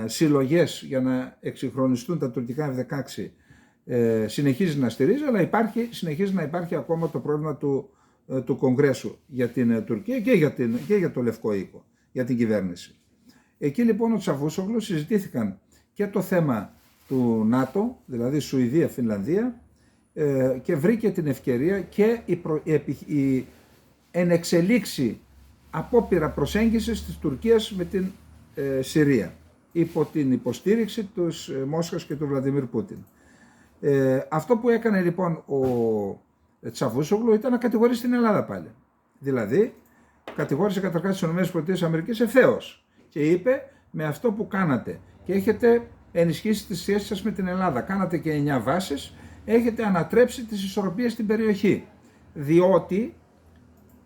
συλλογές για να εξυγχρονιστούν τα τουρκικά F-16, συνεχίζει να στηρίζει, αλλά συνεχίζει να υπάρχει ακόμα το πρόβλημα του Κογκρέσου για την Τουρκία και για το Λευκό Οίκο, για την κυβέρνηση. Εκεί λοιπόν ο Τσαβούσογλου συζητήθηκαν και το θέμα του ΝΑΤΟ, δηλαδή Σουηδία, Φινλανδία, και βρήκε την ευκαιρία και η ενεξελίξη απόπειρα προσέγγισης της Τουρκίας με την Συρία, υπό την υποστήριξη της Μόσχας και του Βλαντιμίρ Πούτιν. Αυτό που έκανε λοιπόν ο Τσαβούσογλου ήταν να κατηγορήσει την Ελλάδα πάλι. Δηλαδή, κατηγόρησε καταρχάς τις ΗΠΑ ευθέως και είπε, με αυτό που κάνατε και έχετε ενισχύσει τις σχέσεις σας με την Ελλάδα, κάνατε και 9 βάσεις, έχετε ανατρέψει τις ισορροπίες στην περιοχή. Διότι,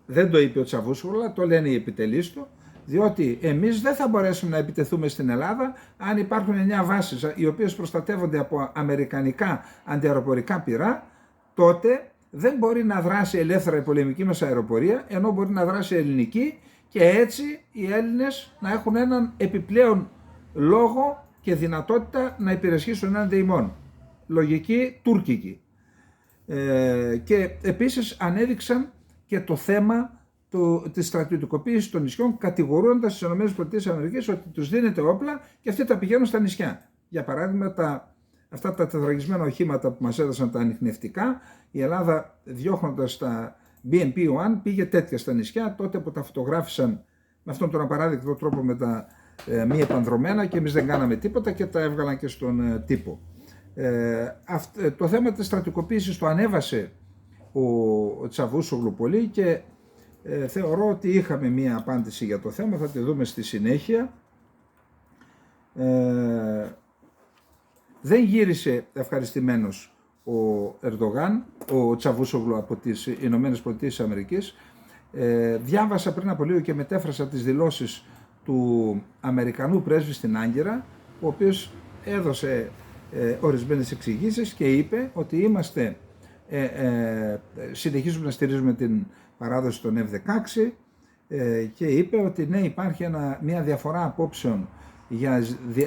δεν το είπε ο Τσαβούσογλου, αλλά το λένε οι επιτελείς του, διότι εμείς δεν θα μπορέσουμε να επιτεθούμε στην Ελλάδα αν υπάρχουν 9 βάσεις οι οποίες προστατεύονται από αμερικανικά αντιαεροπορικά πυρά, τότε δεν μπορεί να δράσει ελεύθερα η πολεμική μας αεροπορία, ενώ μπορεί να δράσει ελληνική και έτσι οι Έλληνες να έχουν έναν επιπλέον λόγο και δυνατότητα να υπηρεσχίσουν έναντι ημών. Λογική τουρκική. Και επίσης ανέδειξαν και το θέμα της στρατιωτικοποίησης των νησιών, κατηγορώντας τις ΗΠΑ ότι τους δίνεται όπλα και αυτοί τα πηγαίνουν στα νησιά. Για παράδειγμα, αυτά τα τετραγωνισμένα οχήματα που μας έδωσαν τα ανιχνευτικά, η Ελλάδα διώχνοντας τα BMP-1 πήγε τέτοια στα νησιά, τότε που τα φωτογράφησαν με αυτόν τον απαράδεκτο τρόπο με τα μη επανδρομένα και εμείς δεν κάναμε τίποτα και τα έβγαλαν και στον τύπο. Το θέμα της στρατιωτικοποίησης το ανέβασε ο Τσαβούσογλου πολύ και θεωρώ ότι είχαμε μία απάντηση για το θέμα, θα τη δούμε στη συνέχεια. Δεν γύρισε ευχαριστημένος ο Τσαβούσογλου από τις ΗΠΑ. Διάβασα πριν από λίγο και μετέφρασα τις δηλώσεις του Αμερικανού πρέσβη στην Άγκυρα, ο οποίος έδωσε ορισμένες εξηγήσεις και είπε ότι συνεχίζουμε να στηρίζουμε την παράδοση των F-16 και είπε ότι ναι, υπάρχει μια διαφορά απόψεων για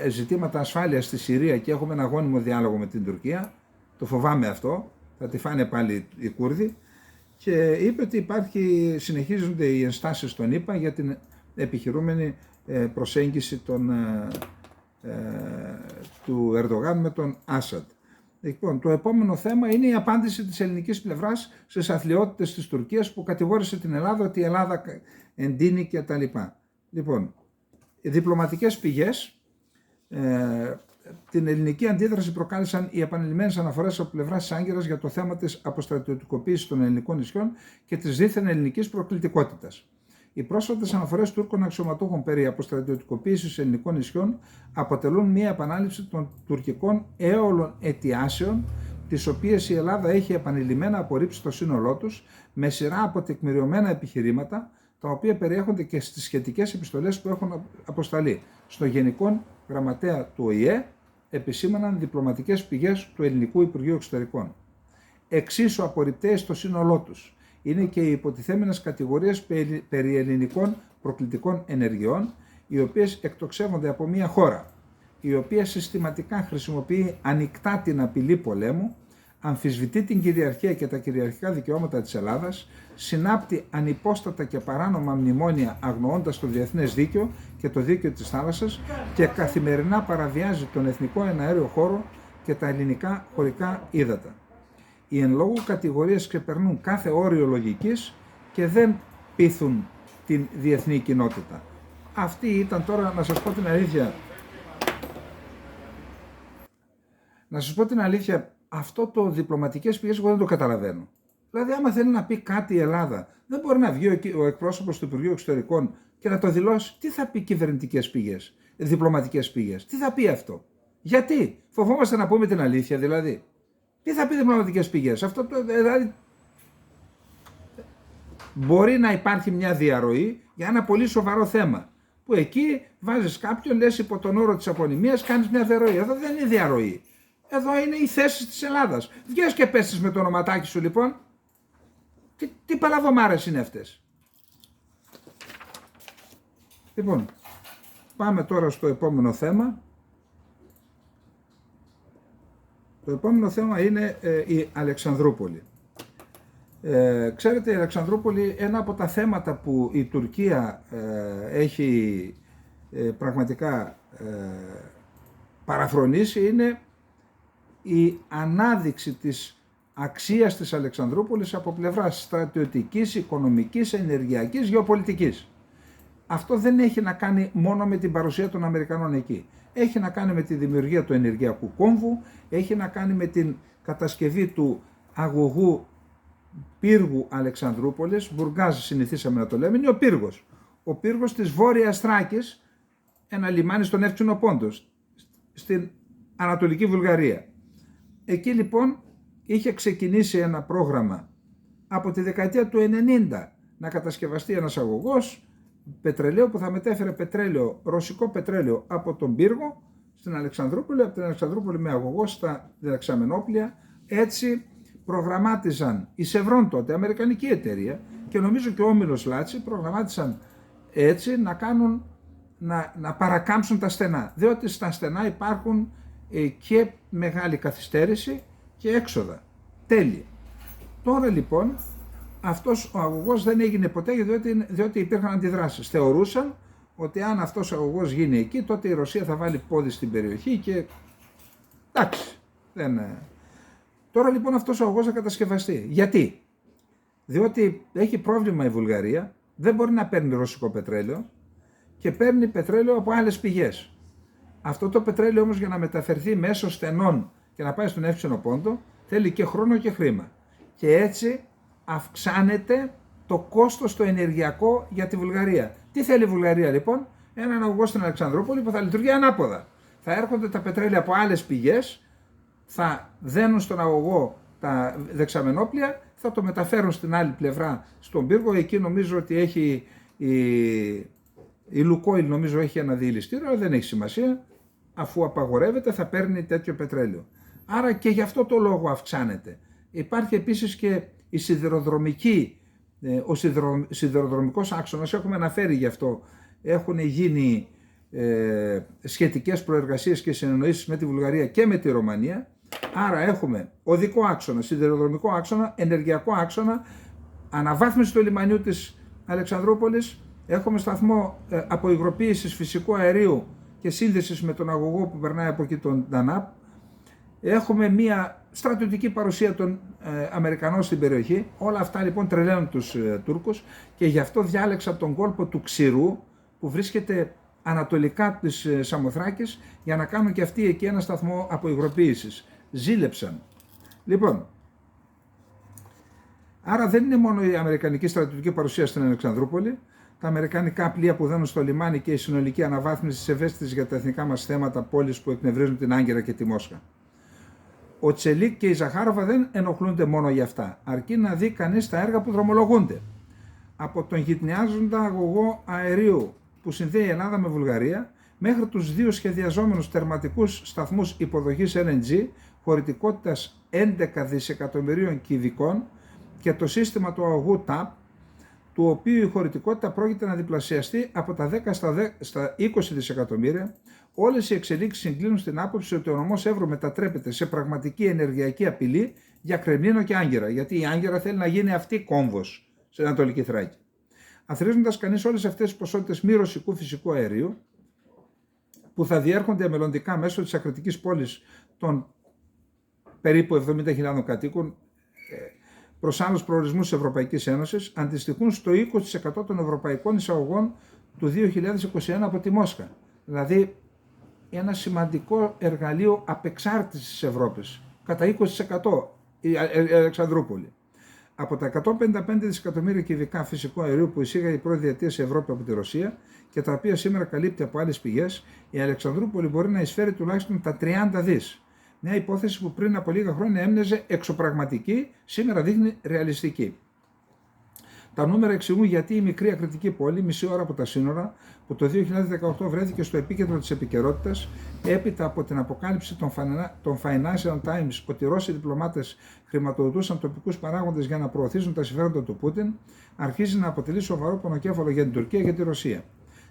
ζητήματα ασφάλειας στη Συρία και έχουμε ένα γόνιμο διάλογο με την Τουρκία. Το φοβάμαι αυτό, θα τη φάνε πάλι οι Κούρδοι. και είπε ότι συνεχίζονται οι ενστάσεις των ΗΠΑ για την επιχειρούμενη προσέγγιση του Ερντογάν με τον Άσαντ. Λοιπόν, το επόμενο θέμα είναι η απάντηση της ελληνικής πλευράς στις αθλιότητες της Τουρκίας που κατηγόρησε την Ελλάδα ότι η Ελλάδα εντείνει και τα λοιπά. Λοιπόν, οι διπλωματικές πηγές την ελληνική αντίδραση προκάλεσαν οι επανειλημμένες αναφορές από πλευράς της Άγκυρας για το θέμα της αποστρατιωτικοποίησης των ελληνικών νησιών και της δίθεν ελληνικής προκλητικότητας. Οι πρόσφατες αναφορές Τούρκων αξιωματούχων περί αποστρατιωτικοποίησης ελληνικών νησιών αποτελούν μια επανάληψη των τουρκικών έολων αιτιάσεων, τις οποίες η Ελλάδα έχει επανειλημμένα απορρίψει στο σύνολό τους, με σειρά από τεκμηριωμένα επιχειρήματα, τα οποία περιέχονται και στις σχετικές επιστολές που έχουν αποσταλεί στο Γενικό Γραμματέα του ΟΗΕ, επισήμαναν διπλωματικές πηγές του Ελληνικού Υπουργείου Εξωτερικών. Εξίσου απορριπταίες στο σύνολό τους είναι και οι υποτιθέμενες κατηγορίες περί ελληνικών προκλητικών ενεργειών, οι οποίες εκτοξεύονται από μια χώρα, η οποία συστηματικά χρησιμοποιεί ανοιχτά την απειλή πολέμου, αμφισβητεί την κυριαρχία και τα κυριαρχικά δικαιώματα της Ελλάδας, συνάπτει ανυπόστατα και παράνομα μνημόνια αγνοώντας το διεθνές δίκαιο και το δίκαιο της θάλασσας και καθημερινά παραβιάζει τον εθνικό εναέριο χώρο και τα ελληνικά χωρικά ύδατα. Οι εν λόγω κατηγορίες ξεπερνούν κάθε όριο λογικής και δεν πείθουν την διεθνή κοινότητα. Αυτή ήταν τώρα, να σας πω την αλήθεια, αυτό το διπλωματικές πηγές εγώ δεν το καταλαβαίνω. Δηλαδή, άμα θέλει να πει κάτι η Ελλάδα, δεν μπορεί να βγει ο εκπρόσωπος του Υπουργείου Εξωτερικών και να το δηλώσει. Τι θα πει κυβερνητικές πηγές, διπλωματικές πηγές, τι θα πει αυτό? Γιατί? Φοβόμαστε να πούμε την αλήθεια δηλαδή? Τι θα πει διπλωματικές πηγές? Αυτό δηλαδή, μπορεί να υπάρχει μια διαρροή για ένα πολύ σοβαρό θέμα, που εκεί βάζεις κάποιον, λες υπό τον όρο της απονημίας, κάνεις μια διαρροή. Εδώ δεν είναι διαρροή. Εδώ είναι οι θέσεις της Ελλάδας. Βγες και πες με το ονοματάκι σου λοιπόν. Τι παλαβομάρες είναι αυτές? Λοιπόν, πάμε τώρα στο επόμενο θέμα. Το επόμενο θέμα είναι η Αλεξανδρούπολη. Ξέρετε, η Αλεξανδρούπολη, ένα από τα θέματα που η Τουρκία έχει πραγματικά παραφρονήσει είναι η ανάδειξη της αξίας της Αλεξανδρούπολης από πλευράς στρατιωτικής, οικονομικής, ενεργειακής, γεωπολιτικής. Αυτό δεν έχει να κάνει μόνο με την παρουσία των Αμερικανών εκεί. Έχει να κάνει με τη δημιουργία του ενεργειακού κόμβου, έχει να κάνει με την κατασκευή του αγωγού πύργου Αλεξανδρούπολης, Μπουργκάζ συνηθίσαμε να το λέμε, είναι ο πύργος. Ο πύργος της Βόρειας Θράκης, ένα λιμάνι στον Εύξηνο Πόντο, στην Ανατολική Βουλγαρία. Εκεί λοιπόν είχε ξεκινήσει ένα πρόγραμμα από τη δεκαετία του 90 να κατασκευαστεί ένας αγωγός πετρελαίου που θα μετέφερε πετρέλαιο, ρωσικό πετρέλαιο από τον πύργο στην Αλεξανδρούπολη, από την Αλεξανδρούπολη με αγωγό στα δεξαμενόπλια. Έτσι προγραμμάτιζαν η Σευρών τότε, αμερικανική εταιρεία, και νομίζω και ο Όμιλος Λάτσι προγραμμάτισαν έτσι να παρακάμψουν τα στενά, διότι στα στενά υπάρχουν και μεγάλη καθυστέρηση και έξοδα. Τέλεια. Τώρα λοιπόν αυτός ο αγωγός δεν έγινε ποτέ διότι υπήρχαν αντιδράσεις. Θεωρούσαν ότι αν αυτός ο αγωγός γίνει εκεί, τότε η Ρωσία θα βάλει πόδι στην περιοχή και εντάξει. Τώρα λοιπόν αυτός ο αγωγός θα κατασκευαστεί. Γιατί? Διότι έχει πρόβλημα η Βουλγαρία, δεν μπορεί να παίρνει ρωσικό πετρέλαιο και παίρνει πετρέλαιο από άλλες πηγές. Αυτό το πετρέλαιο όμως για να μεταφερθεί μέσω στενών και να πάει στον Εύξηνο Πόντο θέλει και χρόνο και χρήμα. Και έτσι αυξάνεται το κόστος το ενεργειακό για τη Βουλγαρία. Τι θέλει η Βουλγαρία λοιπόν? Έναν αγωγό στην Αλεξανδρούπολη που θα λειτουργεί ανάποδα. Θα έρχονται τα πετρέλαια από άλλες πηγές, θα δένουν στον αγωγό τα δεξαμενόπλια, θα το μεταφέρουν στην άλλη πλευρά στον πύργο. Εκεί νομίζω ότι έχει η Λουκόιλ, νομίζω έχει ένα διελιστήριο, αλλά δεν έχει σημασία. Αφού απαγορεύεται θα παίρνει τέτοιο πετρέλαιο. Άρα και γι' αυτό το λόγο αυξάνεται. Υπάρχει επίσης και η ο σιδηροδρομικός άξονας, έχουμε αναφέρει γι' αυτό. Έχουν γίνει σχετικές προεργασίες και συνεννοήσεις με τη Βουλγαρία και με τη Ρωμανία. Άρα έχουμε οδικό άξονα, σιδηροδρομικό άξονα, ενεργειακό άξονα, αναβάθμιση του λιμανιού της Αλεξανδρούπολης, έχουμε σταθμό αποϊγροποίησης φυσικού αερίου και σύνδεσης με τον αγωγό που περνάει από εκεί τον Ντανάπ. Έχουμε μια στρατιωτική παρουσία των Αμερικανών στην περιοχή. Όλα αυτά λοιπόν τρελαίνουν τους Τούρκους και γι' αυτό διάλεξα τον κόλπο του Ξηρού που βρίσκεται ανατολικά της Σαμοθράκης για να κάνουν και αυτοί εκεί ένα σταθμό αποϊγροποίησης. Ζήλεψαν. Λοιπόν, άρα δεν είναι μόνο η αμερικανική στρατιωτική παρουσία στην Αλεξανδρούπολη, τα αμερικανικά πλοία που δένουν στο λιμάνι και η συνολική αναβάθμιση της ευαίσθητης για τα εθνικά μας θέματα πόλεις που εκνευρίζουν την Άγκυρα και τη Μόσχα. Ο Τσελίκ και η Ζαχάροβα δεν ενοχλούνται μόνο για αυτά, αρκεί να δει κανείς τα έργα που δρομολογούνται. Από τον γυτνιάζοντα αγωγό αερίου που συνδέει η Ελλάδα με Βουλγαρία, μέχρι τους δύο σχεδιαζόμενους τερματικούς σταθμούς υποδοχής LNG, χωρητικότητας 11 δισεκατομμυρίων κυβικών και το σύστημα του αγωγού TAP, του οποίου η χωρητικότητα πρόκειται να διπλασιαστεί από τα 10 στα 20 δισεκατομμύρια, όλες οι εξελίξεις συγκλίνουν στην άποψη ότι ο νομός Εύρου μετατρέπεται σε πραγματική ενεργειακή απειλή για Κρεμλίνο και Άγκυρα, γιατί η Άγκυρα θέλει να γίνει αυτή κόμβος στην Ανατολική Θράκη. Αθροίζοντας κανείς όλες αυτές τις ποσότητες μη ρωσικού φυσικού αερίου, που θα διέρχονται μελλοντικά μέσω της ακριτικής πόλης των περίπου 70.000 κατοίκων προς άλλους προορισμούς της Ευρωπαϊκής Ένωσης, αντιστοιχούν στο 20% των ευρωπαϊκών εισαγωγών του 2021 από τη Μόσχα. Δηλαδή, ένα σημαντικό εργαλείο απεξάρτησης της Ευρώπης, κατά 20% η Αλεξανδρούπολη. Από τα 155 δισεκατομμύρια κυβικά φυσικού αερίου που εισήγαγε η πρώτη διετία σε Ευρώπη από τη Ρωσία και τα οποία σήμερα καλύπτει από άλλες πηγές, η Αλεξανδρούπολη μπορεί να εισφέρει τουλάχιστον τα 30 δις. Μια υπόθεση που πριν από λίγα χρόνια έμοιαζε εξωπραγματική, σήμερα δείχνει ρεαλιστική. Τα νούμερα εξηγούν γιατί η μικρή ακριτική πόλη, μισή ώρα από τα σύνορα, που το 2018 βρέθηκε στο επίκεντρο της επικαιρότητας, έπειτα από την αποκάλυψη των Financial Times ότι οι Ρώσοι διπλωμάτες χρηματοδοτούσαν τοπικούς παράγοντες για να προωθήσουν τα συμφέροντα του Πούτιν, αρχίζει να αποτελεί σοβαρό πονοκέφαλο για την Τουρκία και τη Ρωσία.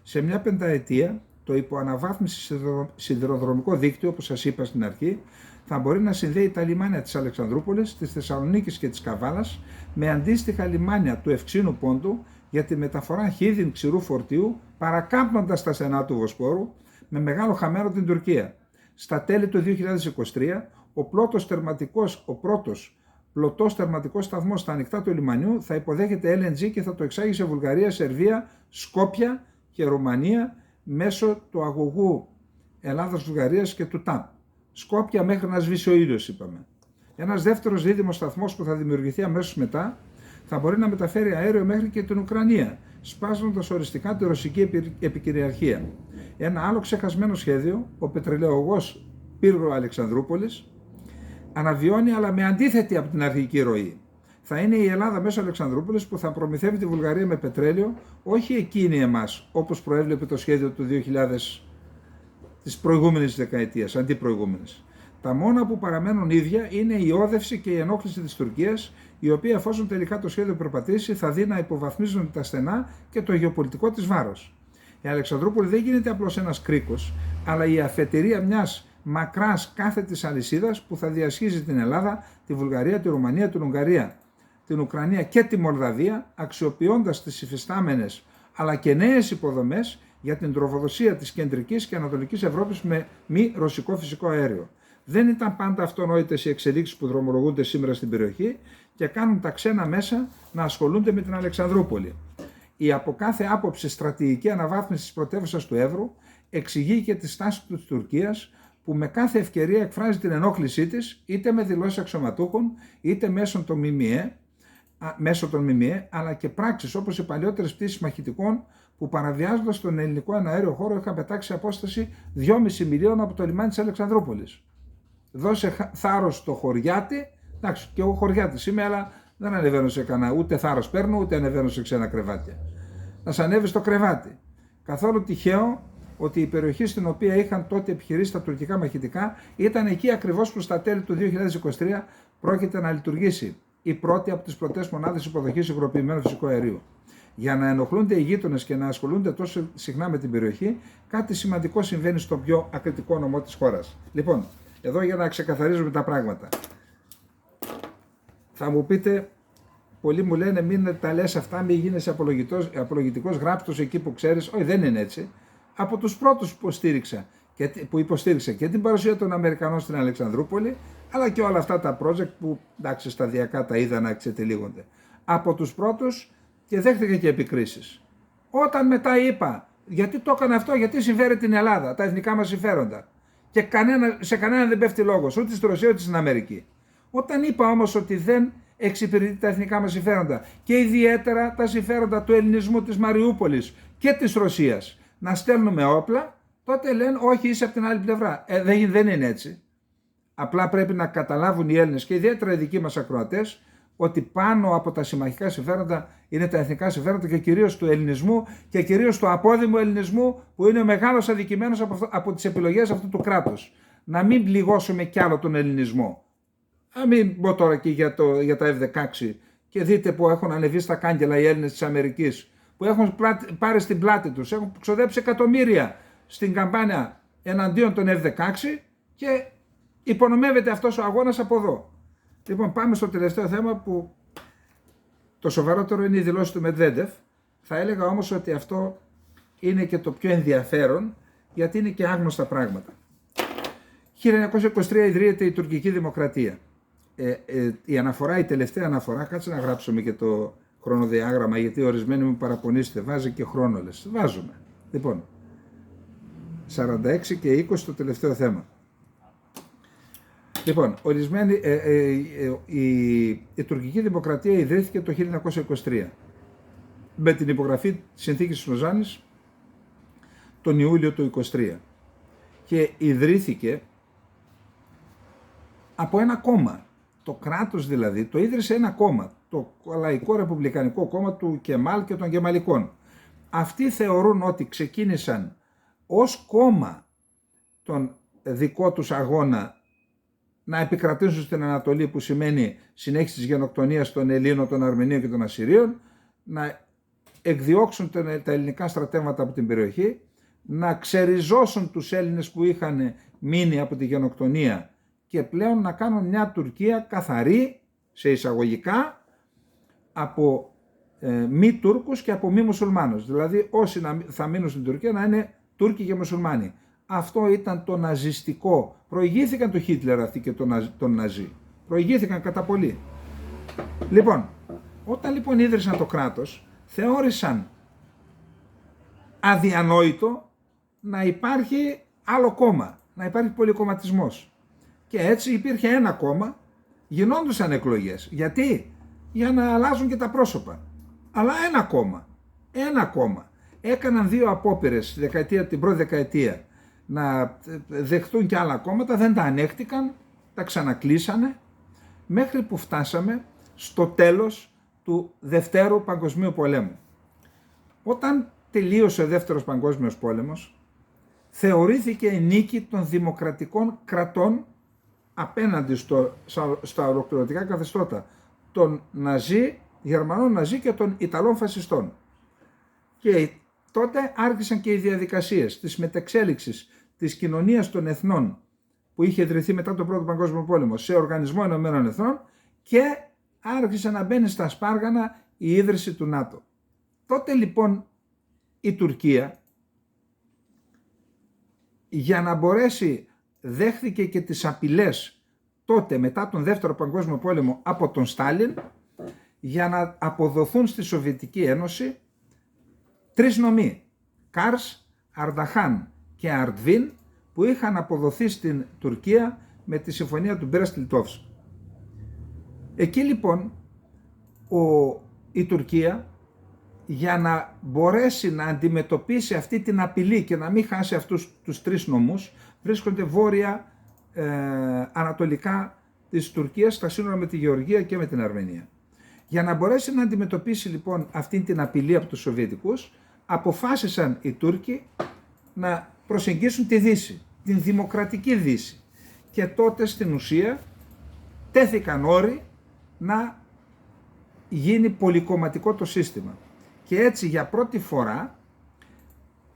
Σε μια πενταετία, το υποαναβάθμιση σιδηροδρομικό δίκτυο, όπως σας είπα στην αρχή, θα μπορεί να συνδέει τα λιμάνια της Αλεξανδρούπολης, της Θεσσαλονίκης και της Καβάλας με αντίστοιχα λιμάνια του Ευξήνου Πόντου για τη μεταφορά χίδιν ξηρού φορτίου, παρακάμπτοντας τα στενά του Βοσπόρου, με μεγάλο χαμένο την Τουρκία. Στα τέλη του 2023, ο πρώτος πλωτός τερματικός σταθμός στα ανοιχτά του λιμανιού θα υποδέχεται LNG και θα το εξάγει σε Βουλγαρία, Σερβία, Σκόπια και Ρουμανία μέσω του αγωγού Ελλάδας-Βουλγαρίας και του ΤΑΠ. Σκόπια μέχρι να σβήσει ο ήλιος, είπαμε. Ένας δεύτερος δίδυμος σταθμός που θα δημιουργηθεί αμέσως μετά θα μπορεί να μεταφέρει αέριο μέχρι και την Ουκρανία, σπάζοντας οριστικά τη ρωσική επικυριαρχία. Ένα άλλο ξεχασμένο σχέδιο, ο πετρελαιογός Πύργο Αλεξανδρούπολης, αναβιώνει αλλά με αντίθετη από την αρχική ροή. Θα είναι η Ελλάδα μέσω Αλεξανδρούπολης που θα προμηθεύει τη Βουλγαρία με πετρέλαιο, όχι εκείνη εμάς, όπως προέβλεπε το σχέδιο του 2000 της προηγούμενης δεκαετίας, αντιπροηγούμενης. Τα μόνα που παραμένουν ίδια είναι η όδευση και η ενόχληση της Τουρκίας, η οποία εφόσον τελικά το σχέδιο περπατήσει θα δει να υποβαθμίζονται τα στενά και το γεωπολιτικό της βάρος. Η Αλεξανδρούπολη δεν γίνεται απλώς ένας κρίκος, αλλά η αφετηρία μιας μακράς κάθετης αλυσίδας που θα διασχίζει την Ελλάδα, τη Βουλγαρία, τη Ρουμανία, την Ουγγαρία, την Ουκρανία και τη Μολδαβία, αξιοποιώντας τις υφιστάμενες αλλά και νέες υποδομές για την τροφοδοσία της κεντρικής και ανατολικής Ευρώπης με μη ρωσικό φυσικό αέριο. Δεν ήταν πάντα αυτονόητες οι εξελίξεις που δρομολογούνται σήμερα στην περιοχή και κάνουν τα ξένα μέσα να ασχολούνται με την Αλεξανδρούπολη. Η από κάθε άποψη στρατηγική αναβάθμιση της πρωτεύουσας του Εύρου εξηγεί και τη στάση της Τουρκίας, που με κάθε ευκαιρία εκφράζει την ενόχλησή της, είτε με δηλώσεις αξιωματούχων, είτε μέσω των ΜΜΕ, αλλά και πράξεις όπως οι παλιότερες πτήσεις μαχητικών που παραβιάζοντας τον ελληνικό εναέριο χώρο είχαν πετάξει απόσταση 2,5 μιλίων από το λιμάνι της Αλεξανδρούπολης. Δώσε θάρρος στο χωριάτη, εντάξει, και εγώ χωριάτης είμαι, αλλά δεν ανεβαίνω σε κανένα, ούτε θάρρος παίρνω, ούτε ανεβαίνω σε ξένα κρεβάτια. Να σ' ανέβει στο κρεβάτι. Καθόλου τυχαίο ότι η περιοχή στην οποία είχαν τότε επιχειρήσει τα τουρκικά μαχητικά ήταν εκεί ακριβώς που στα τέλη του 2023 πρόκειται να λειτουργήσει η πρώτη από τις πλωτές μονάδες υποδοχής υγροποιημένου φυσικού αερίου. Για να ενοχλούνται οι γείτονες και να ασχολούνται τόσο συχνά με την περιοχή, κάτι σημαντικό συμβαίνει στον πιο ακριτικό νομό της χώρας. Λοιπόν, εδώ για να ξεκαθαρίζουμε τα πράγματα. Θα μου πείτε, πολλοί μου λένε μην τα λες αυτά, μην γίνεσαι απολογητικός γράπτος εκεί που ξέρεις. Όχι, δεν είναι έτσι. Από τους πρώτους που υποστήριξα και την παρουσία των Αμερικανών στην Αλεξανδρούπολη, αλλά και όλα αυτά τα project που εντάξει σταδιακά τα είδα να εξετυλίγονται. Από τους πρώτους και δέχτηκα και επικρίσεις. Όταν μετά είπα γιατί το έκανα αυτό, γιατί συμφέρει την Ελλάδα, τα εθνικά μας συμφέροντα. Και σε κανέναν δεν πέφτει λόγος, ούτε στη Ρωσία ούτε στην Αμερική. Όταν είπα όμως ότι δεν εξυπηρετεί τα εθνικά μας συμφέροντα και ιδιαίτερα τα συμφέροντα του ελληνισμού της Μαριούπολης και της Ρωσίας να στέλνουμε όπλα, τότε λένε όχι, είσαι από την άλλη πλευρά. Δεν είναι έτσι. Απλά πρέπει να καταλάβουν οι Έλληνες και ιδιαίτερα οι δικοί μας ακροατές ότι πάνω από τα συμμαχικά συμφέροντα είναι τα εθνικά συμφέροντα και κυρίως του ελληνισμού και κυρίως του απόδημου ελληνισμού που είναι ο μεγάλος αδικημένος από τις επιλογές αυτού του κράτους. Να μην πληγώσουμε κι άλλο τον ελληνισμό. Να μην πω τώρα και για τα F-16 και δείτε που έχουν ανεβεί στα κάγκελα οι Έλληνες της Αμερικής, που έχουν πάρει στην πλάτη τους, έχουν ξοδέψει εκατομμύρια στην καμπάνια εναντίον των F-16 και υπονομεύεται αυτός ο αγώνας από εδώ. Λοιπόν, πάμε στο τελευταίο θέμα που το σοβαρότερο είναι η δηλώση του Μετβέντεφ. Θα έλεγα όμως ότι αυτό είναι και το πιο ενδιαφέρον γιατί είναι και άγνωστα πράγματα. 1923 ιδρύεται η τουρκική δημοκρατία. Η τελευταία αναφορά, κάτσε να γράψουμε και το χρονοδιάγραμμα γιατί ορισμένοι μου παραπονείστε, βάζει και χρόνο λες. Βάζουμε. Λοιπόν, 46 και 20 το τελευταίο θέμα. Λοιπόν, η τουρκική δημοκρατία ιδρύθηκε το 1923 με την υπογραφή της συνθήκης της Λοζάνης τον Ιούλιο του 1923 και ιδρύθηκε από ένα κόμμα. Το κράτος δηλαδή το ίδρυσε ένα κόμμα, το Λαϊκό Ρεπουμπλικανικό Κόμμα του Κεμάλ και των Κεμαλικών. Αυτοί θεωρούν ότι ξεκίνησαν ως κόμμα τον δικό τους αγώνα να επικρατήσουν στην Ανατολή, που σημαίνει συνέχιση της γενοκτονίας των Ελλήνων, των Αρμενίων και των Ασσυρίων, να εκδιώξουν τα ελληνικά στρατεύματα από την περιοχή, να ξεριζώσουν τους Έλληνες που είχαν μείνει από τη γενοκτονία και πλέον να κάνουν μια Τουρκία καθαρή, σε εισαγωγικά, από μη Τούρκους και από μη Μουσουλμάνους. Δηλαδή όσοι θα μείνουν στην Τουρκία να είναι Τούρκοι και Μουσουλμάνοι. Αυτό ήταν το ναζιστικό. Προηγήθηκαν το Χίτλερ αυτοί και τον Ναζί. Προηγήθηκαν κατά πολύ. Λοιπόν, όταν λοιπόν ίδρυσαν το κράτος, θεώρησαν αδιανόητο να υπάρχει άλλο κόμμα, να υπάρχει πολυκομματισμός. Και έτσι υπήρχε ένα κόμμα, γινόντουσαν εκλογές. Γιατί? Για να αλλάζουν και τα πρόσωπα. Αλλά ένα κόμμα. Έκαναν δύο απόπειρες την πρώτη δεκαετία να δεχτούν και άλλα κόμματα, δεν τα ανέχτηκαν, τα ξανακλείσανε, μέχρι που φτάσαμε στο τέλος του Δευτέρου Παγκοσμίου Πολέμου. Όταν τελείωσε ο Δεύτερος Παγκόσμιος Πόλεμος, θεωρήθηκε η νίκη των δημοκρατικών κρατών απέναντι στα ολοκληρωτικά καθεστώτα των Γερμανών Ναζί και των Ιταλών φασιστών. Και τότε άρχισαν και οι διαδικασίες της μετεξέλιξης της κοινωνίας των εθνών που είχε ιδρυθεί μετά τον Πρώτο Παγκόσμιο Πόλεμο σε Οργανισμό Ενωμένων Εθνών και άρχισε να μπαίνει στα σπάργανα η ίδρυση του ΝΑΤΟ. Τότε λοιπόν η Τουρκία, για να μπορέσει, δέχθηκε και τις απειλές τότε μετά τον Δεύτερο Παγκόσμιο Πόλεμο από τον Στάλιν για να αποδοθούν στη Σοβιετική Ένωση τρεις νομοί, Κάρς, Αρνταχάν και Αρντβίν, που είχαν αποδοθεί στην Τουρκία με τη συμφωνία του Μπρέστ-Λιτόβσκ. Εκεί λοιπόν η Τουρκία, για να μπορέσει να αντιμετωπίσει αυτή την απειλή και να μην χάσει αυτούς τους τρεις νομούς, βρίσκονται βόρεια ανατολικά της Τουρκίας, στα σύνορα με τη Γεωργία και με την Αρμενία. Για να μπορέσει να αντιμετωπίσει λοιπόν αυτή την απειλή από τους Σοβιετικούς, αποφάσισαν οι Τούρκοι να προσεγγίσουν τη Δύση, την δημοκρατική Δύση. Και τότε στην ουσία τέθηκαν όροι να γίνει πολυκομματικό το σύστημα. Και έτσι για πρώτη φορά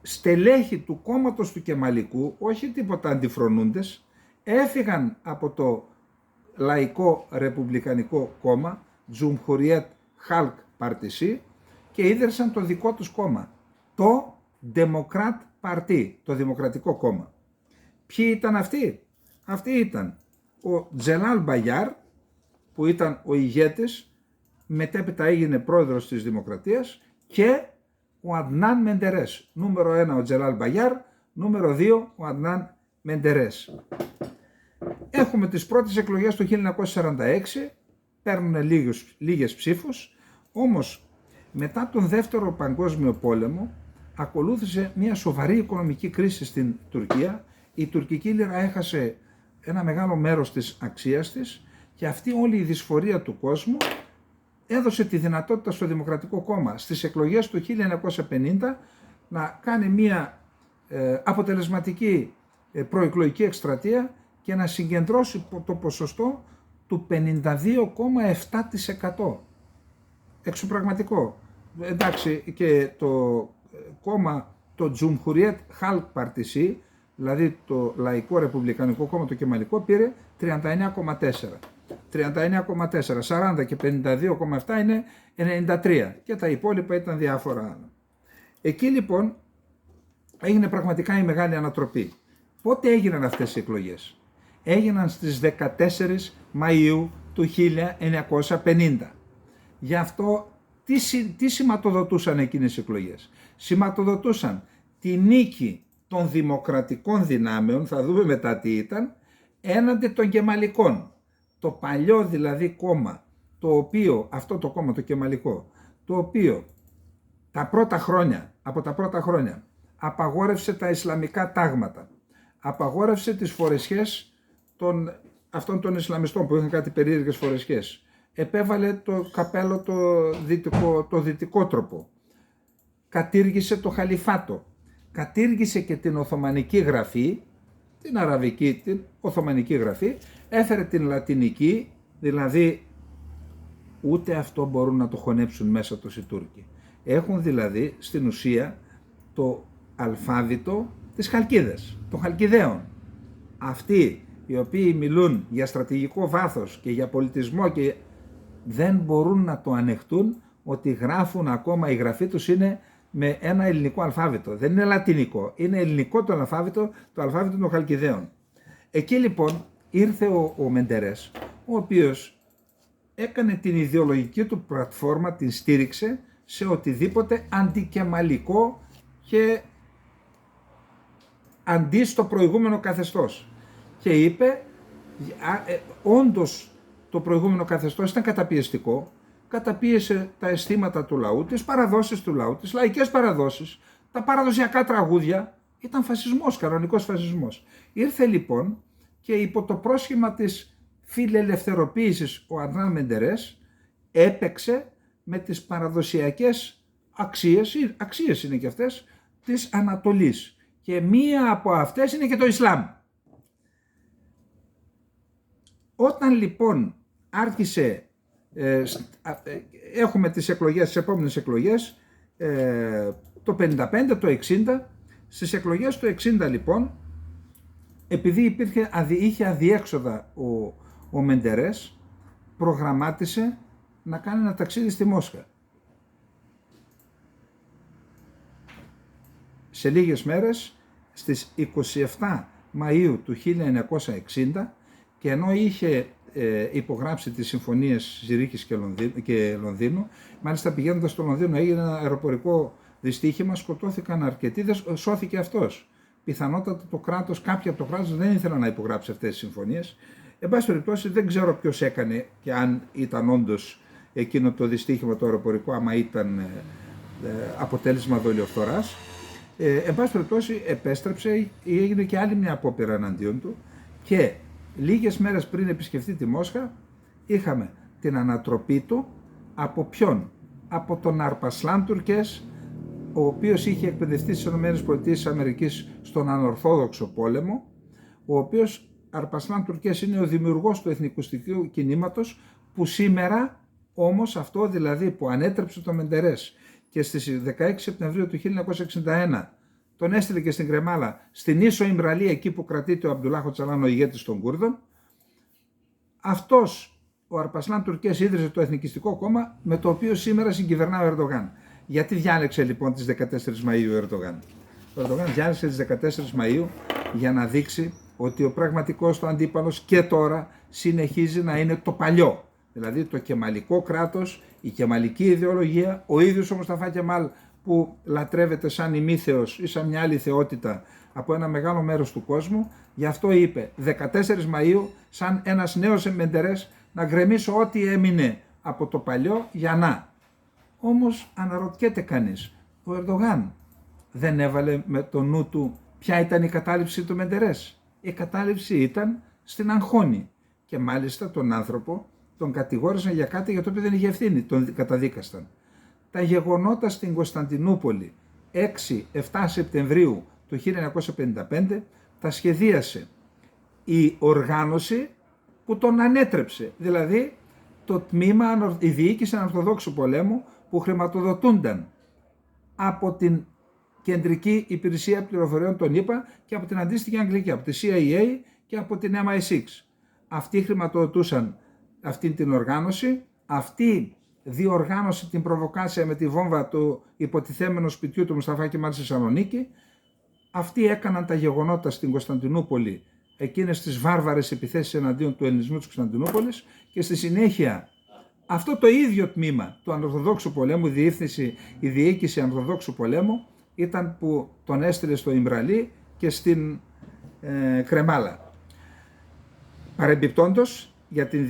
στελέχη του κόμματος του Κεμαλικού, όχι τίποτα αντιφρονούντες, έφυγαν από το Λαϊκό Ρεπουμπλικανικό Κόμμα, Τζουμχουριέτ Halk Partisi, και ίδρυσαν το δικό τους κόμμα, το Democrat Party, το Δημοκρατικό Κόμμα. Ποιοι ήταν αυτοί? Αυτοί ήταν ο Τζελάλ Μπαγιάρ, που ήταν ο ηγέτης, μετέπειτα έγινε πρόεδρος της Δημοκρατίας, και ο Αντνάν Μεντερές. Νούμερο 1 ο Τζελάλ Μπαγιάρ, νούμερο 2 ο Αντνάν Μεντερές. Έχουμε τις πρώτες εκλογές το 1946, παίρνουν λίγες ψήφους, όμως μετά τον Δεύτερο Παγκόσμιο Πόλεμο ακολούθησε μια σοβαρή οικονομική κρίση στην Τουρκία. Η τουρκική λίρα έχασε ένα μεγάλο μέρος της αξίας της και αυτή όλη η δυσφορία του κόσμου έδωσε τη δυνατότητα στο Δημοκρατικό Κόμμα στις εκλογές του 1950 να κάνει μια αποτελεσματική προεκλογική εκστρατεία και να συγκεντρώσει το ποσοστό του 52,7%. Εξωπραγματικό. Εντάξει, και το κόμμα, το Cumhuriyet Halk Partisi, δηλαδή το Λαϊκό Ρεπουμπλικανικό Κόμμα, το Κεμαλικό, πήρε 39,4. 39,4, 40 και 52,7 είναι 93 και τα υπόλοιπα ήταν διάφορα άλλα. Εκεί λοιπόν έγινε πραγματικά η μεγάλη ανατροπή. Πότε έγιναν αυτές οι εκλογές? Έγιναν στις 14 Μαΐου του 1950. Γι' αυτό τι σηματοδοτούσαν εκείνες οι εκλογές? Σηματοδοτούσαν τη νίκη των δημοκρατικών δυνάμεων, θα δούμε μετά τι ήταν, έναντι των κεμαλικών. Το παλιό δηλαδή κόμμα, το οποίο, αυτό το κόμμα το κεμαλικό, το οποίο από τα πρώτα χρόνια απαγόρευσε τα ισλαμικά τάγματα, απαγόρευσε τις φορεσιές αυτών των Ισλαμιστών που είχαν κάτι περίεργες φορεσιές, επέβαλε το καπέλο το δυτικότροπο, κατήργησε το χαλιφάτο, κατήργησε και την Οθωμανική γραφή, την Αραβική, την Οθωμανική γραφή, έφερε την Λατινική, δηλαδή ούτε αυτό μπορούν να το χωνέψουν μέσα τους οι Τούρκοι. Έχουν δηλαδή στην ουσία το αλφάβητο της Χαλκίδας, των Χαλκιδαίων. Αυτοί οι οποίοι μιλούν για στρατηγικό βάθος και για πολιτισμό και δεν μπορούν να το ανεχτούν ότι γράφουν ακόμα, η γραφή τους είναι με ένα ελληνικό αλφάβητο. Δεν είναι λατινικό, είναι ελληνικό το αλφάβητο των Χαλκιδαίων. Εκεί λοιπόν ήρθε ο Μεντερές, ο οποίος έκανε την ιδεολογική του πλατφόρμα, την στήριξε σε οτιδήποτε αντικεμαλικό και αντί στο προηγούμενο καθεστώς. Και είπε, όντως το προηγούμενο καθεστώς ήταν καταπιεστικό, καταπίεσε τα αισθήματα του λαού, τις παραδόσεις του λαού, τις λαϊκές παραδόσεις, τα παραδοσιακά τραγούδια. Ήταν φασισμός, κανονικός φασισμός. Ήρθε λοιπόν και υπό το πρόσχημα της φιλελευθεροποίησης ο Αντνάν Μεντερές έπαιξε με τις παραδοσιακές αξίες είναι και αυτές, της Ανατολής. Και μία από αυτές είναι και το Ισλάμ. Όταν λοιπόν άρχισε, έχουμε τις εκλογές, τις επόμενες εκλογές, το 55, το 60, στις εκλογές του 60 λοιπόν, επειδή είχε αδιέξοδα ο Μεντερές, προγραμμάτισε να κάνει ένα ταξίδι στη Μόσχα. Σε λίγες μέρες, στις 27 Μαΐου του 1960, και ενώ είχε υπογράψει τις συμφωνίες Ζηρίχης και Λονδίνου, μάλιστα πηγαίνοντας στο Λονδίνο έγινε ένα αεροπορικό δυστύχημα, σκοτώθηκαν αρκετοί, σώθηκε αυτός. Πιθανότατα το κράτος, κάποιοι από το κράτος δεν ήθελαν να υπογράψει αυτές τις συμφωνίες. Εν πάση περιπτώσει δεν ξέρω ποιος έκανε και αν ήταν όντως εκείνο το δυστύχημα το αεροπορικό, άμα ήταν αποτέλεσμα δολιοφθοράς. Εν πάση περιπτώσει επέστρεψε ή έγινε και άλλη μια απόπειρα εναντίον του και λίγες μέρες πριν επισκεφτεί τη Μόσχα είχαμε την ανατροπή του από ποιον? Από τον Αρπασλάν Τουρκές, ο οποίος είχε εκπαιδευτεί στις ΗΠΑ στον Ανορθόδοξο πόλεμο, ο οποίος Αρπασλάν Τουρκές είναι ο δημιουργός του εθνικιστικού κινήματος, που σήμερα όμως αυτό δηλαδή που ανέτρεψε το Μεντερές και στις 16 Σεπτεμβρίου του 1961 τον έστειλε και στην Κρεμάλα, στην Ίσο Ιμραλή, εκεί που κρατείται ο Αμπτουλάχ Οτσαλάν, ο ηγέτης των Κούρδων, αυτός ο Αρπασλάν Τουρκίας ίδρυσε το Εθνικιστικό Κόμμα με το οποίο σήμερα συγκυβερνά ο Ερντογάν. Γιατί διάλεξε λοιπόν τις 14 Μαΐου ο Ερντογάν? Ο Ερντογάν διάλεξε τις 14 Μαΐου για να δείξει ότι ο πραγματικός του αντίπαλος και τώρα συνεχίζει να είναι το παλιό. Δηλαδή το κεμαλικό κράτος, η κεμαλική ιδεολογία, ο ίδιος ο Μουσταφά Κεμάλ που λατρεύεται σαν ημίθεος ή σαν μια άλλη θεότητα από ένα μεγάλο μέρος του κόσμου, γι' αυτό είπε 14 Μαΐου σαν ένας νέος Μεντερές να γκρεμίσω ό,τι έμεινε από το παλιό για να. Όμως αναρωτιέται κανείς, ο Ερντογάν δεν έβαλε με το νου του ποια ήταν η κατάληψη του Μεντερές? Η κατάληψη ήταν στην Αγχώνη και μάλιστα τον άνθρωπο τον κατηγόρησαν για κάτι για το οποίο δεν είχε ευθύνη, τον καταδίκασταν. Τα γεγονότα στην Κωνσταντινούπολη 6-7 Σεπτεμβρίου του 1955 τα σχεδίασε η οργάνωση που τον ανέτρεψε, δηλαδή το τμήμα, η διοίκηση Ανορθοδόξου Πολέμου που χρηματοδοτούνταν από την Κεντρική Υπηρεσία Πληροφοριών των ΗΠΑ και από την αντίστοιχη Αγγλική, από τη CIA και από την MI6. Αυτοί χρηματοδοτούσαν αυτή την οργάνωση, αυτή διοργάνωσε την προβοκάσια με τη βόμβα του υποτιθέμενου σπιτιού του Μουσταφά Κεμάλ στη Θεσσαλονίκη. Αυτοί έκαναν τα γεγονότα στην Κωνσταντινούπολη, εκείνες τις βάρβαρες επιθέσεις εναντίον του ελληνισμού της Κωνσταντινούπολης και στη συνέχεια αυτό το ίδιο τμήμα του Ανορθοδόξου Πολέμου, η διοίκηση Ανορθοδόξου Πολέμου ήταν που τον έστειλε στο Ιμπραλί και στην Κρεμάλα. Παρεμπιπτόντως, για την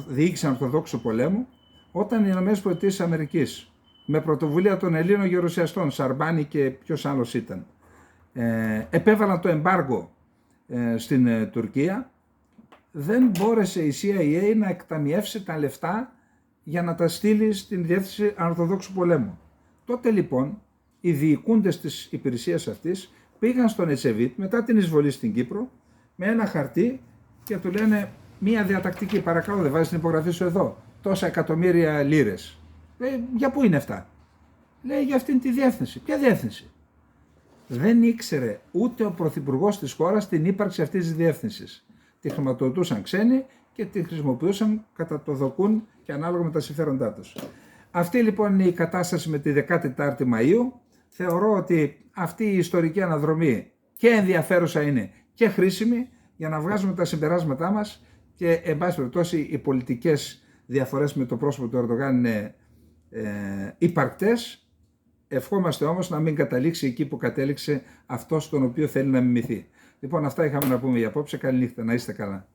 διοίκηση Ανορθοδόξου Πολέμου, όταν οι ΗΠΑ με πρωτοβουλία των Ελλήνων γερουσιαστών, Σαρμπάνη και ποιος άλλος ήταν, επέβαλαν το εμπάργο στην Τουρκία, δεν μπόρεσε η CIA να εκταμιεύσει τα λεφτά για να τα στείλει στην διεύθυνση Ανορθοδόξου Πολέμου. Τότε λοιπόν οι διοικούντες της υπηρεσίας αυτής πήγαν στον Ετσεβίτ μετά την εισβολή στην Κύπρο με ένα χαρτί και του λένε μία διατακτική, παρακαλώ δεν βάζεις την υπογραφή σου εδώ, τόσα εκατομμύρια λίρες. Για πού είναι αυτά? Λέει για αυτήν τη διεύθυνση. Ποια διεύθυνση? Δεν ήξερε ούτε ο πρωθυπουργός της χώρας την ύπαρξη αυτής της διεύθυνσης. Τη χρηματοδοτούσαν ξένοι και τη χρησιμοποιούσαν κατά το δοκούν και ανάλογα με τα συμφέροντά τους. Αυτή λοιπόν είναι η κατάσταση με τη 14η Μαΐου. Θεωρώ ότι αυτή η ιστορική αναδρομή και ενδιαφέρουσα είναι και χρήσιμη για να βγάζουμε τα συμπεράσματά μας και εν πάση περιπτώσει οι πολιτικές διαφορές με το πρόσωπο του Ερντογάν είναι υπαρκτές. Ευχόμαστε όμως να μην καταλήξει εκεί που κατέληξε αυτός τον οποίο θέλει να μιμηθεί. Λοιπόν, αυτά είχαμε να πούμε για απόψε. Καλή νύχτα, να είστε καλά.